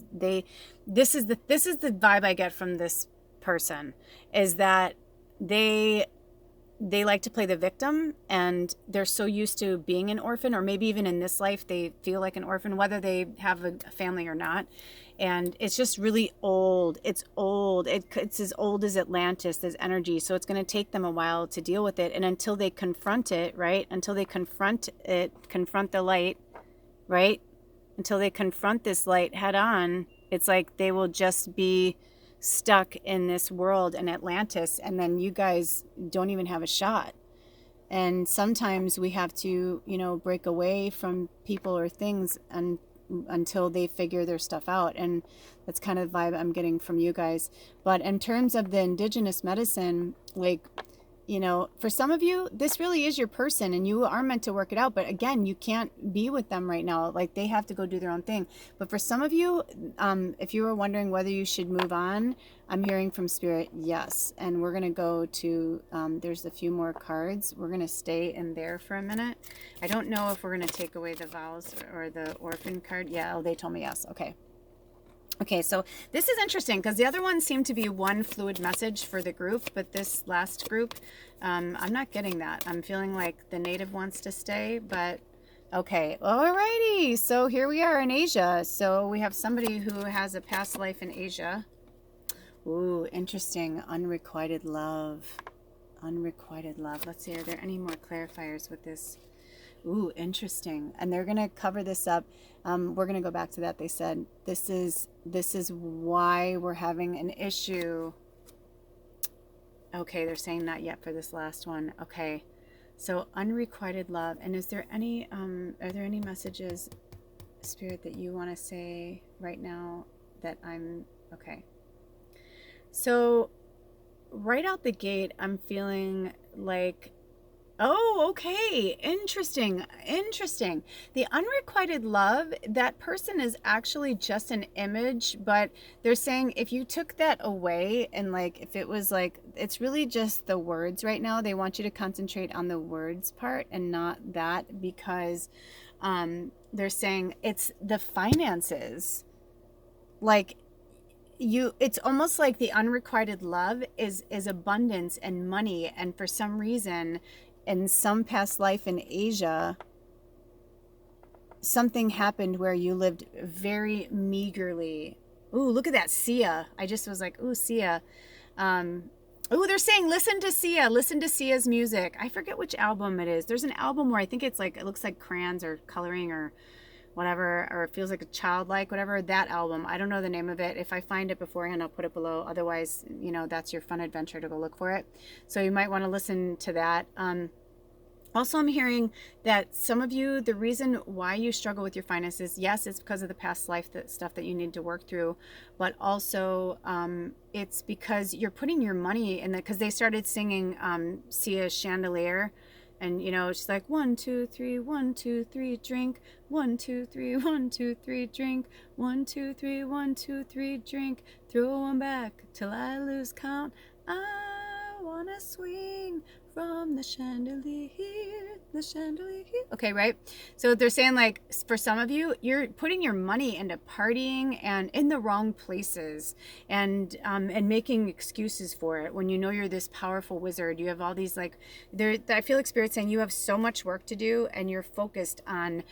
Speaker 1: this is the vibe I get from this person, is that they like to play the victim, and they're so used to being an orphan, or maybe even in this life they feel like an orphan, whether they have a family or not. And it's just really old. It's old. It's as old as Atlantis, this energy. So it's going to take them a while to deal with it. And until they confront it, right? Until they confront the light, right? Until they confront this light head on, it's like they will just be stuck in this world in Atlantis, and then you guys don't even have a shot. And sometimes we have to, break away from people or things until they figure their stuff out. And that's kind of the vibe I'm getting from you guys. But in terms of the indigenous medicine, like, for some of you, this really is your person and you are meant to work it out. But again, you can't be with them right now. Like they have to go do their own thing. But for some of you, if you were wondering whether you should move on, I'm hearing from Spirit, yes. And we're going to go to, there's a few more cards. We're going to stay in there for a minute. I don't know if we're going to take away the vows or the orphan card. Yeah, oh, they told me yes. Okay. Okay, so this is interesting because the other ones seem to be one fluid message for the group, but this last group, I'm not getting that. I'm feeling like the native wants to stay, but okay. Alrighty, so here we are in Asia. So we have somebody who has a past life in Asia. Ooh, interesting. Unrequited love. Unrequited love. Let's see, are there any more clarifiers with this? Ooh, interesting. And they're going to cover this up. We're going to go back to that. They said this is why we're having an issue. Okay, they're saying not yet for this last one. Okay. So unrequited love. And is there any are there any messages, Spirit, that you want to say right now that I'm okay. So right out the gate, I'm feeling like, oh, okay. Interesting. Interesting. The unrequited love, that person is actually just an image, but they're saying if you took that away and like if it was like, it's really just the words right now. They want you to concentrate on the words part and not that, because they're saying it's the finances. Like it's almost like the unrequited love is abundance and money, and for some reason in some past life in Asia something happened where you lived very meagerly. Ooh, look at that Sia. I just was like, ooh, Sia. Ooh, they're saying listen to Sia, listen to Sia's music. I forget which album it is. There's an album where I think it's like, it looks like crayons or coloring or whatever, or it feels like a childlike, whatever, that album. I don't know the name of it. If I find it beforehand, I'll put it below. Otherwise, you know, that's your fun adventure to go look for it. So you might want to listen to that. Also, I'm hearing that some of you, the reason why you struggle with your finances, yes, it's because of the past life stuff that you need to work through, but also it's because you're putting your money in because they started singing Sia's Chandelier. And, you know, she's like, 1, 2, 3, 1, 2, 3, drink. 1, 2, 3, 1, 2, 3, drink. 1, 2, 3, 1, 2, 3, drink. Throw one back till I lose count. I wanna swing from the chandelier, the chandelier. Okay, right? So they're saying, like, for some of you, you're putting your money into partying and in the wrong places, and making excuses for it when you know you're this powerful wizard. You have all these, like, I feel like Spirit's saying you have so much work to do, and you're focused on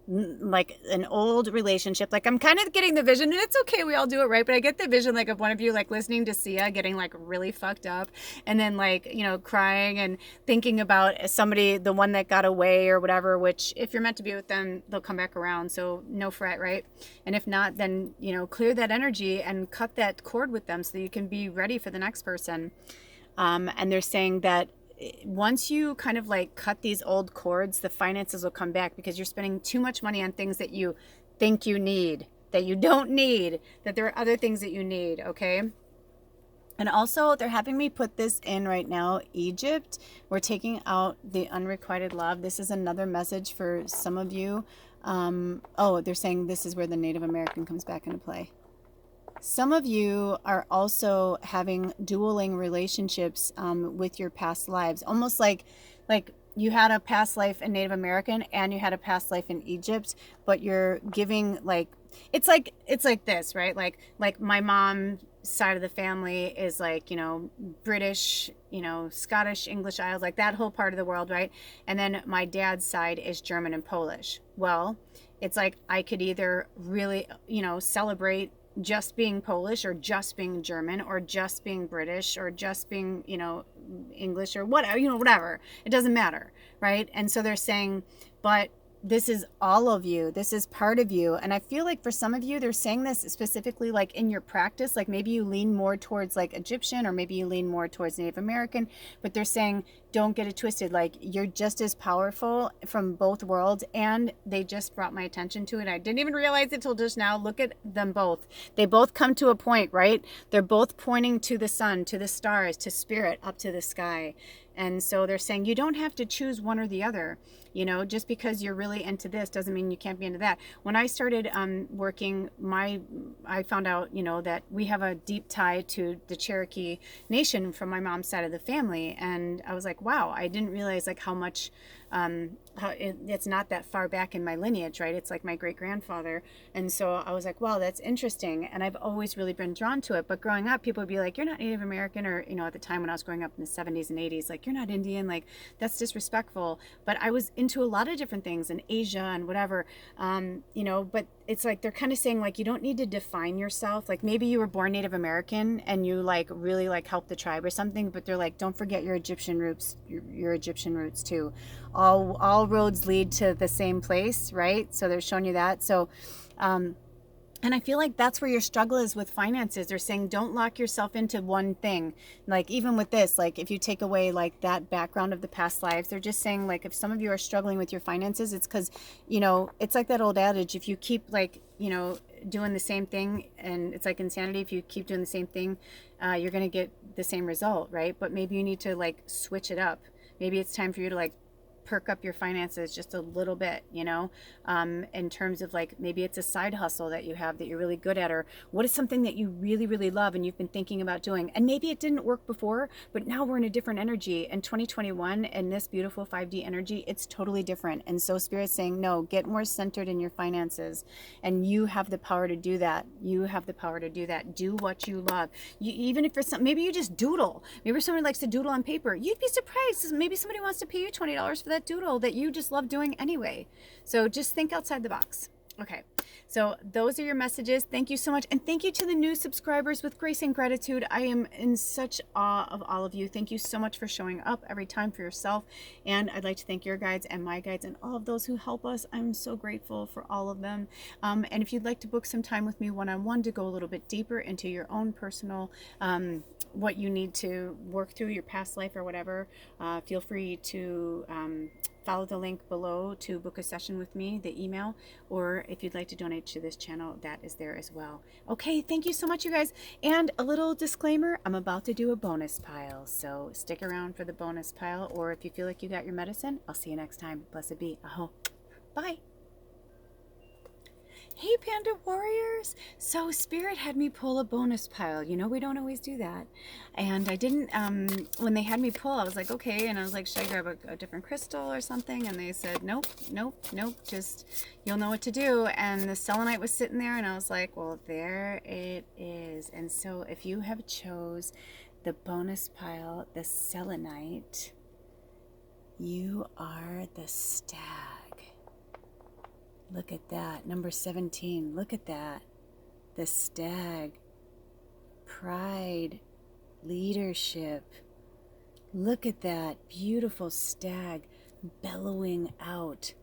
Speaker 1: like an old relationship. Like, I'm kind of getting the vision, and it's okay, we all do it, right? But I get the vision like of one of you like listening to Sia getting like really fucked up, and then like, you know, crying and thinking about somebody, the one that got away or whatever, which if you're meant to be with them, they'll come back around, so no fret, right? And if not, then, you know, clear that energy and cut that cord with them so that you can be ready for the next person. And they're saying that once you kind of like cut these old cords, the finances will come back, because you're spending too much money on things that you think you need, that you don't need, that there are other things that you need, okay? And also, they're having me put this in right now, Egypt. We're taking out the unrequited love. This is another message for some of you. Oh, they're saying this is where the Native American comes back into play. Some of you are also having dueling relationships with your past lives, almost like you had a past life in Native American and you had a past life in Egypt, but you're giving like it's like this, right? Like my mom's side of the family is like, you know, British, you know, Scottish, English Isles, like that whole part of the world, right? And then my dad's side is German and Polish. Well, it's like I could either really, you know, celebrate just being Polish or just being German or just being British or just being, you know, English or whatever, you know, whatever. It doesn't matter, right? And so they're saying, but this is all of you. This is part of you. And I feel like for some of you, they're saying this specifically like in your practice, like maybe you lean more towards like Egyptian, or maybe you lean more towards Native American, but they're saying, don't get it twisted. Like, you're just as powerful from both worlds. And they just brought my attention to it. I didn't even realize it till just now. Look at them both. They both come to a point, right? They're both pointing to the sun, to the stars, to spirit, up to the sky. And so they're saying you don't have to choose one or the other. You know, just because you're really into this doesn't mean you can't be into that. When I started working, I found out, you know, that we have a deep tie to the Cherokee Nation from my mom's side of the family. And I was like, wow, I didn't realize like how much it's not that far back in my lineage, right? It's like my great grandfather. And so I was like, wow, that's interesting. And I've always really been drawn to it. But growing up, people would be like, you're not Native American, or, at the time when I was growing up in the 70s and 80s, like, you're not Indian, like, that's disrespectful. But I was into a lot of different things in Asia and whatever, but it's like they're kind of saying, like, you don't need to define yourself. Like, maybe you were born Native American and you like really like help the tribe or something, but they're like, don't forget your Egyptian roots, your Egyptian roots too. All roads lead to the same place, right? So they're showing you that. So and I feel like that's where your struggle is with finances. They're saying don't lock yourself into one thing. Like, even with this, like, if you take away like that background of the past lives, they're just saying, like, if some of you are struggling with your finances, it's because, it's like that old adage, if you keep like, doing the same thing, and it's like insanity, if you keep doing the same thing, you're going to get the same result, right? But maybe you need to like switch it up. Maybe it's time for you to like perk up your finances just a little bit, in terms of like, maybe it's a side hustle that you have that you're really good at, or what is something that you really, really love and you've been thinking about doing, and maybe it didn't work before, but now we're in a different energy in 2021, and this beautiful 5D energy, it's totally different. And so Spirit's saying, no, get more centered in your finances, and you have the power to do that. You have the power to do that. Do what you love. Even if it's something, maybe you just doodle. Maybe someone likes to doodle on paper. You'd be surprised. Maybe somebody wants to pay you $20 for that doodle that you just love doing anyway. So just think outside the box. Okay, so those are your messages. Thank you so much. And thank you to the new subscribers with grace and gratitude. I am in such awe of all of you. Thank you so much for showing up every time for yourself. And I'd like to thank your guides and my guides and all of those who help us. I'm so grateful for all of them. And if you'd like to book some time with me one-on-one to go a little bit deeper into your own personal, what you need to work through, your past life or whatever, feel free to follow the link below to book a session with me, the email, or if you'd like to donate to this channel, that is there as well. Okay, thank you so much, you guys. And a little disclaimer, I'm about to do a bonus pile, so stick around for the bonus pile, or if you feel like you got your medicine, I'll see you next time. Blessed be. Aho. Bye. Hey, Panda Warriors! So Spirit had me pull a bonus pile. We don't always do that. And I didn't, when they had me pull, I was like, okay. And I was like, should I grab a different crystal or something? And they said, nope, just, you'll know what to do. And the selenite was sitting there, and I was like, well, there it is. And so if you have chose the bonus pile, the selenite, you are the stag. Look at that. Number 17. Look at that. The stag. Pride. Leadership. Look at that. Beautiful stag bellowing out.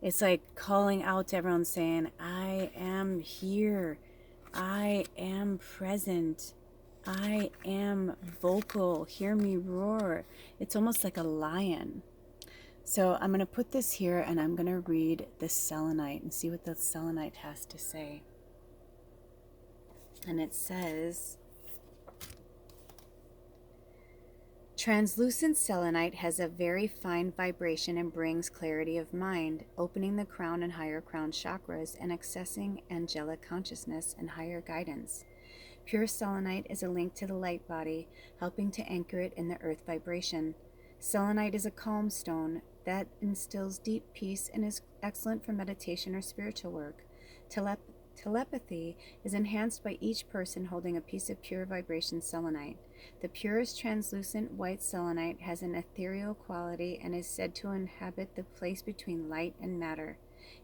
Speaker 1: It's like calling out to everyone, saying, I am here. I am present. I am vocal. Hear me roar. It's almost like a lion. So I'm going to put this here, and I'm going to read the selenite and see what the selenite has to say. And it says, translucent selenite has a very fine vibration and brings clarity of mind, opening the crown and higher crown chakras and accessing angelic consciousness and higher guidance. Pure selenite is a link to the light body, helping to anchor it in the earth vibration. Selenite is a calm stone that instills deep peace and is excellent for meditation or spiritual work. Telepathy is enhanced by each person holding a piece of pure vibration selenite. The purest translucent white selenite has an ethereal quality and is said to inhabit the place between light and matter.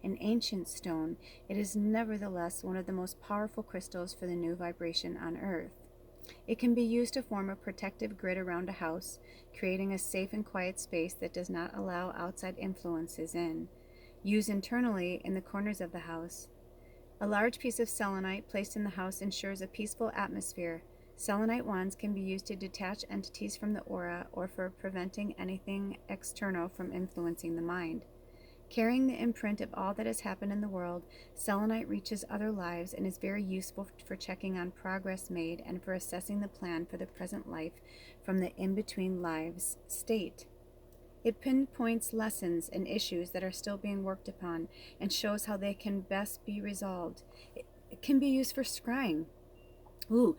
Speaker 1: An ancient stone, it is nevertheless one of the most powerful crystals for the new vibration on Earth. It can be used to form a protective grid around a house, creating a safe and quiet space that does not allow outside influences in. Use internally in the corners of the house. A large piece of selenite placed in the house ensures a peaceful atmosphere. Selenite wands can be used to detach entities from the aura or for preventing anything external from influencing the mind. Carrying the imprint of all that has happened in the world, selenite reaches other lives and is very useful for checking on progress made and for assessing the plan for the present life from the in-between lives state. It pinpoints lessons and issues that are still being worked upon and shows how they can best be resolved. It can be used for scrying. Ooh,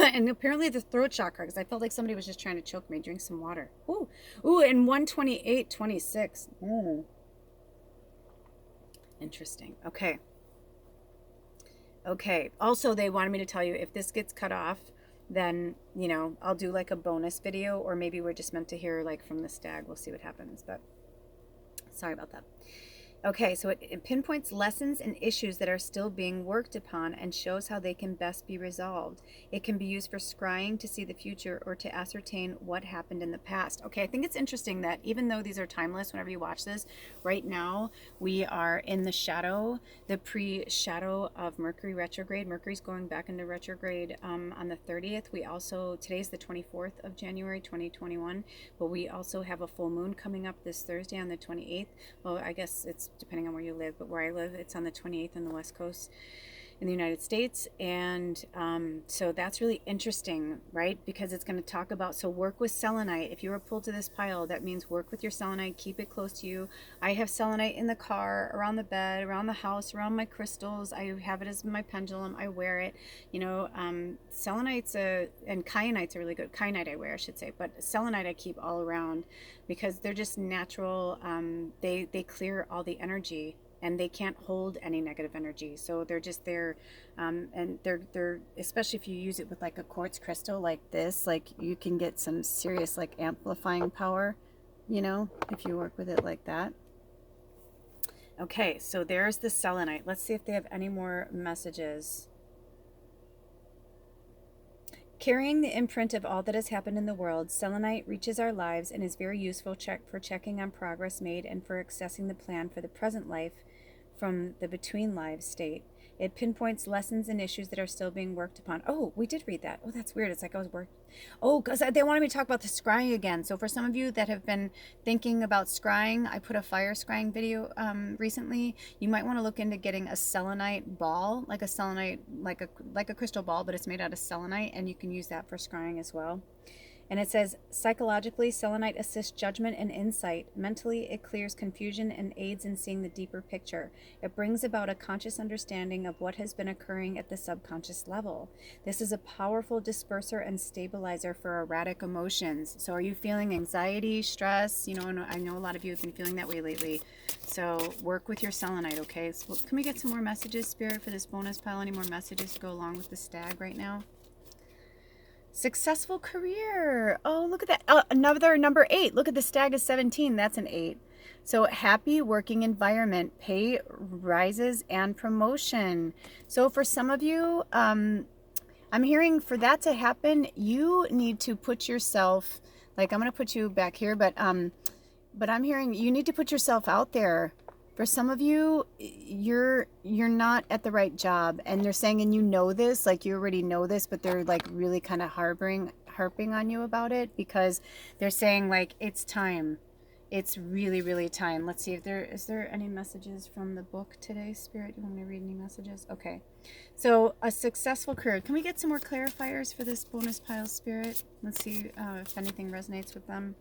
Speaker 1: And apparently the throat chakra, because I felt like somebody was just trying to choke me. Drink some water. Ooh, and 128.26. Interesting. Okay. Also, they wanted me to tell you, if this gets cut off, then, I'll do like a bonus video, or maybe we're just meant to hear like from the stag. We'll see what happens, but sorry about that. Okay, so it pinpoints lessons and issues that are still being worked upon and shows how they can best be resolved. It can be used for scrying to see the future or to ascertain what happened in the past. Okay, I think it's interesting that even though these are timeless, whenever you watch this, right now we are in the shadow, the pre-shadow of Mercury retrograde. Mercury's going back into retrograde on the 30th. Today's the 24th of January 2021, but we also have a full moon coming up this Thursday on the 28th. Well, I guess it's depending on where you live, but where I live, it's on the 28th on the West Coast in the United States. And so that's really interesting, right? Because it's going to talk about, so work with selenite. If you were pulled to this pile, that means work with your selenite, keep it close to you. I have selenite in the car, around the bed, around the house, around my crystals. I have it as my pendulum. I wear it. Selenites and kyanites are really good. Kyanite I wear, I should say, but selenite I keep all around because they're just natural. They clear all the energy, and they can't hold any negative energy, so they're just there. And they're especially if you use it with like a quartz crystal like this, like you can get some serious like amplifying power, if you work with it like that. Okay, so there's the selenite. Let's see if they have any more messages. Carrying the imprint of all that has happened in the world, selenite reaches our lives and is very useful for checking on progress made and for accessing the plan for the present life from the between lives state. It pinpoints lessons and issues that are still being worked upon. Oh, we did read that. Oh, that's weird. It's like I was working. Oh, because they wanted me to talk about the scrying again. So for some of you that have been thinking about scrying, I put a fire scrying video recently. You might want to look into getting a selenite ball, like a selenite, like a crystal ball, but it's made out of selenite, and you can use that for scrying as well. And it says, psychologically, selenite assists judgment and insight. Mentally, it clears confusion and aids in seeing the deeper picture. It brings about a conscious understanding of what has been occurring at the subconscious level. This is a powerful disperser and stabilizer for erratic emotions. So are you feeling anxiety, stress? I know a lot of you have been feeling that way lately. So work with your selenite, okay? So can we get some more messages, Spirit, for this bonus pile? Any more messages to go along with the stag right now? Successful career. Oh, look at that. Another number 8. Look at the stag is 17. That's an 8. So happy working environment, pay rises and promotion. So for some of you, I'm hearing for that to happen, you need to put yourself, like I'm going to put you back here, but I'm hearing you need to put yourself out there. For some of you, you're not at the right job, and they're saying, and this, like you already know this, but they're like really kind of harping on you about it, because they're saying like it's time. It's really, really time. Let's see if is there any messages from the book today, Spirit? You want me to read any messages? Okay. So a successful career. Can we get some more clarifiers for this bonus pile, Spirit? Let's see if anything resonates with them.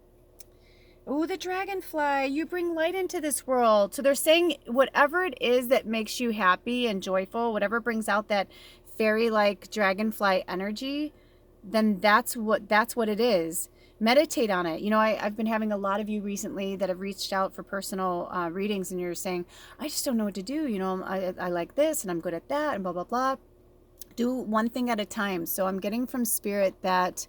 Speaker 1: Oh, the dragonfly, you bring light into this world. So they're saying whatever it is that makes you happy and joyful, whatever brings out that fairy-like dragonfly energy, then that's what it is. Meditate on it. I've been having a lot of you recently that have reached out for personal readings, and you're saying, I just don't know what to do. I like this and I'm good at that and blah, blah, blah. Do one thing at a time. So I'm getting from Spirit that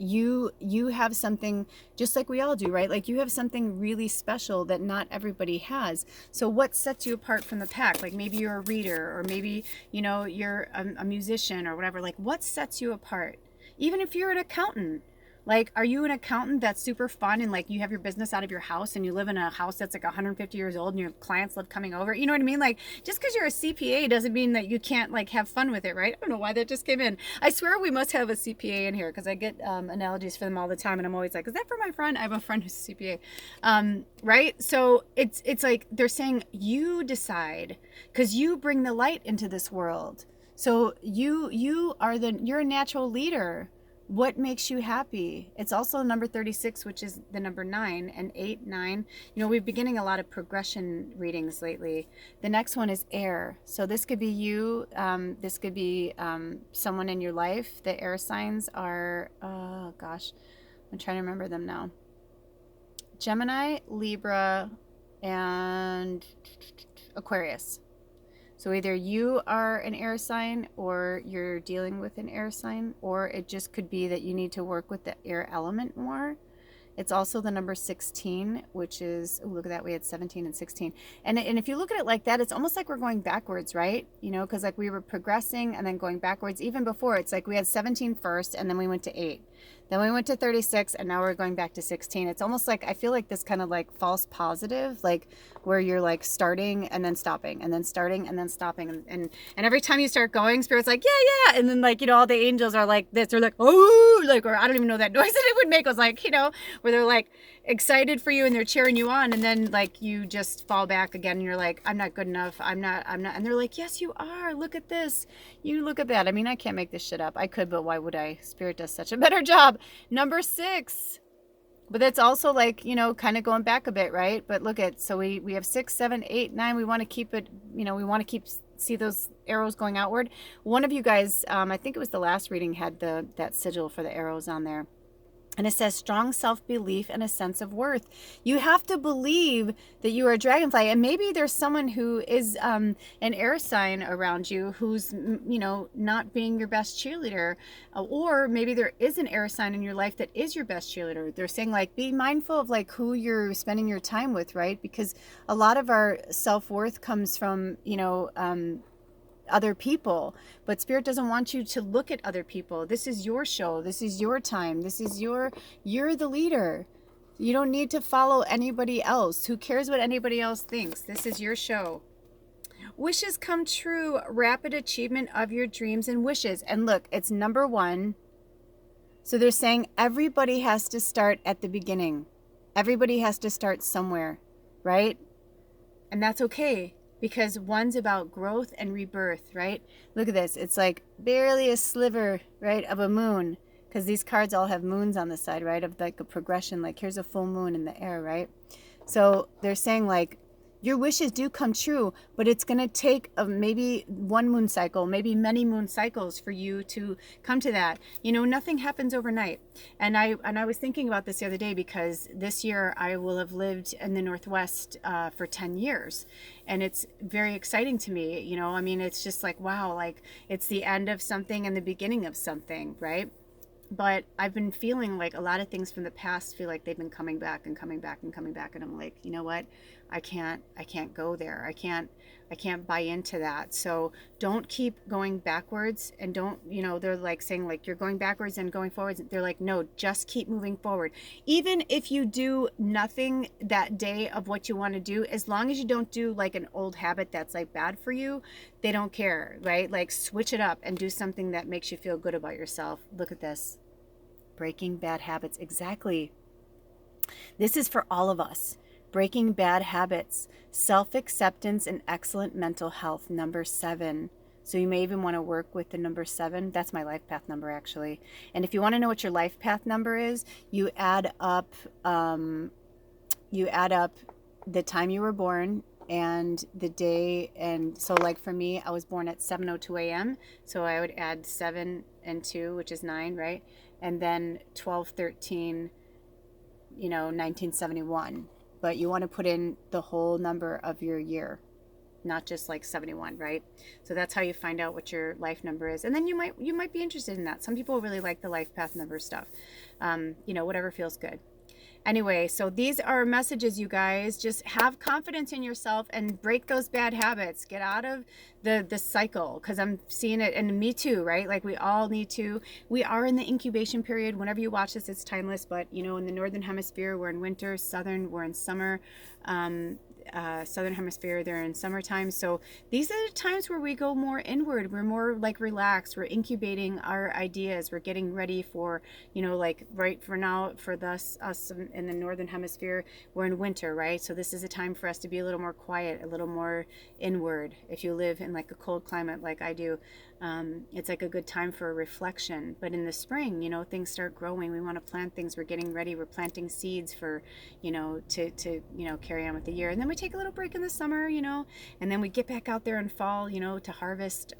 Speaker 1: you have something, just like we all do, right? Like you have something really special that not everybody has. So what sets you apart from the pack? Like maybe you're a reader, or maybe you're a musician or whatever. Like what sets you apart? Even if you're an accountant, like, are you an accountant that's super fun and like you have your business out of your house and you live in a house that's like 150 years old and your clients love coming over? You know what I mean? Like, just because you're a CPA doesn't mean that you can't like have fun with it, right? I don't know why that just came in. I swear we must have a CPA in here, because I get analogies for them all the time, and I'm always like, is that for my friend? I have a friend who's a CPA, right? So it's like they're saying you decide, because you bring the light into this world. So you're a natural leader. What makes you happy? It's also number 36, which is the number 9, and 8, 9. You know, we've been getting a lot of progression readings lately. The next one is air. So this could be you. This could be someone in your life. The air signs are, oh gosh, I'm trying to remember them now. Gemini, Libra, and Aquarius. So either you are an air sign, or you're dealing with an air sign, or it just could be that you need to work with the air element more. It's also the number 16, which is, oh, look at that, we had 17 and 16. And if you look at it like that, it's almost like we're going backwards, right? You know, because like we were progressing and then going backwards. Even before, it's like we had 17 first, and then we went to 8. Then we went to 36, and now we're going back to 16. It's almost like, I feel like this kind of like false positive, like where you're like starting and then stopping, and then starting and then stopping. And every time you start going, Spirit's like, yeah. And then like, you know, all the angels are like this. They're like, oh, like, or I don't even know that noise that it would make. It was like, you know, where they're like excited for you and they're cheering you on. And then like you just fall back again and you're like, I'm not good enough. I'm not. And they're like, yes, you are. Look at this. You look at that. I mean, I can't make this shit up. I could, but why would I? Spirit does such a better job. Number 6. But that's also like, you know, kind of going back a bit, right? But look at, so we have 6, 7, 8, 9. We want to keep it, you know, we want to see those arrows going outward. One of you guys, I think it was the last reading, had that sigil for the arrows on there. And it says strong self-belief and a sense of worth. You have to believe that you are a dragonfly. And maybe there's someone who is an air sign around you who's, you know, not being your best cheerleader. Or maybe there is an air sign in your life that is your best cheerleader. They're saying like, be mindful of like who you're spending your time with, right? Because a lot of our self-worth comes from, you know, other people, but Spirit doesn't want you to look at other people. This is your show. This is your time. This is you're the leader. You don't need to follow anybody else. Who cares what anybody else thinks? This is your show. Wishes come true. Rapid achievement of your dreams and wishes. And look, it's number 1. So they're saying everybody has to start at the beginning. Everybody has to start somewhere, right? And that's okay. Because one's about growth and rebirth, right? Look at this. It's like barely a sliver, right, of a moon. Because these cards all have moons on the side, right? Of like a progression. Like here's a full moon in the air, right? So they're saying like, your wishes do come true, but it's going to take maybe one moon cycle, maybe many moon cycles for you to come to that. You know, nothing happens overnight. And I was thinking about this the other day, because this year I will have lived in the Northwest for 10 years. And it's very exciting to me. You know, I mean, it's just like, wow, like it's the end of something and the beginning of something, right? But I've been feeling like a lot of things from the past feel like they've been coming back and coming back and coming back. And I'm like, you know what? I can't go there. I can't buy into that. So don't keep going backwards, and don't, you know, they're like saying like you're going backwards and going forwards. They're like, no, just keep moving forward. Even if you do nothing that day of what you want to do, as long as you don't do like an old habit that's like bad for you, they don't care, right? Like switch it up and do something that makes you feel good about yourself. Look at this. Breaking bad habits. Exactly. This is for all of us. Breaking bad habits, self-acceptance, and excellent mental health. Number 7. So you may even want to work with the number 7. That's my life path number, actually. And if you want to know what your life path number is, you add up the time you were born and the day. And so like for me, I was born at 7:02 a.m. So I would add 7 and 2, which is 9, right? And then 12/13, you know, 1971. But you want to put in the whole number of your year, not just like 71, right? So that's how you find out what your life number is. And then you might be interested in that. Some people really like the life path number stuff. You know, whatever feels good. Anyway, so these are messages, you guys. Just have confidence in yourself and break those bad habits. Get out of the cycle, because I'm seeing it, and me too, right? Like we all need to. We are in the incubation period. Whenever you watch this, it's timeless. But, you know, in the Northern Hemisphere, we're in winter. Southern, we're in summer. Southern Hemisphere, they're in summertime. So these are the times where we go more inward. We're more like relaxed. We're incubating our ideas. We're getting ready for, you know, like right for now, for us in the Northern Hemisphere, we're in winter, right? So this is a time for us to be a little more quiet, a little more inward. If you live in like a cold climate like I do, It's like a good time for reflection. But in the spring, things start growing. We want to plant things. We're getting ready. We're planting seeds for, to carry on with the year. And then we take a little break in the summer, and then we get back out there in fall, to harvest,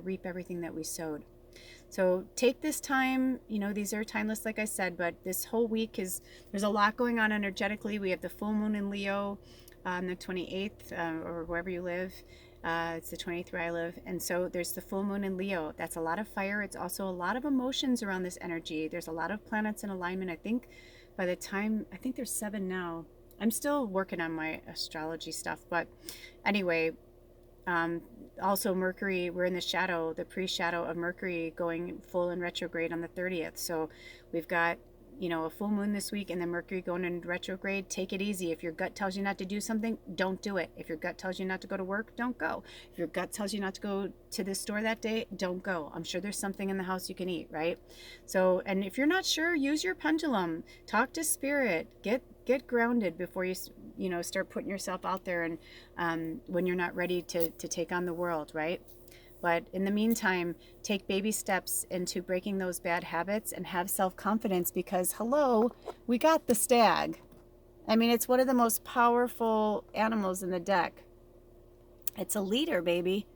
Speaker 1: reap everything that we sowed. So take this time, these are timeless, like I said, but this whole week there's a lot going on energetically. We have the full moon in Leo on the 28th, or wherever you live. It's the 20th where I live. And so there's the full moon in Leo. That's a lot of fire. It's also a lot of emotions around this energy. There's a lot of planets in alignment. I think there's 7 now. I'm still working on my astrology stuff, but anyway, also Mercury, we're in the shadow, the pre-shadow of Mercury going full in retrograde on the 30th. So we've got, a full moon this week and then Mercury going in retrograde. Take it easy. If your gut tells you not to do something, don't do it. If your gut tells you not to go to work, don't go. If your gut tells you not to go to the store that day, don't go. I'm sure there's something in the house you can eat, right? So, and if you're not sure, use your pendulum, talk to spirit, get grounded before you start putting yourself out there and when you're not ready to take on the world, right? But in the meantime, take baby steps into breaking those bad habits and have self-confidence, because hello, we got the stag. I mean, it's one of the most powerful animals in the deck. It's a leader, baby.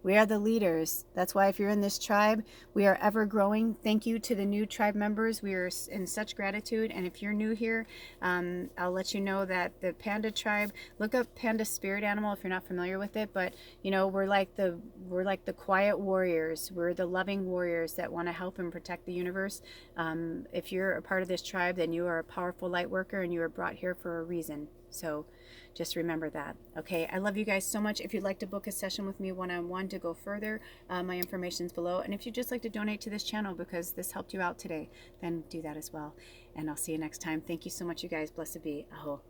Speaker 1: We are the leaders. That's why if you're in this tribe, we are ever growing. Thank you to the new tribe members. We are in such gratitude. And if you're new here, I'll let you know that the panda tribe, look up panda spirit animal if you're not familiar with it. But we're like the quiet warriors. We're the loving warriors that want to help and protect the universe. If you're a part of this tribe, then you are a powerful light worker and you are brought here for a reason. So just remember that. Okay, I love you guys so much. If you'd like to book a session with me one-on-one to go further, my information's below. And if you'd just like to donate to this channel because this helped you out today, then do that as well. And I'll see you next time. Thank you so much, you guys. Blessed be. Aho.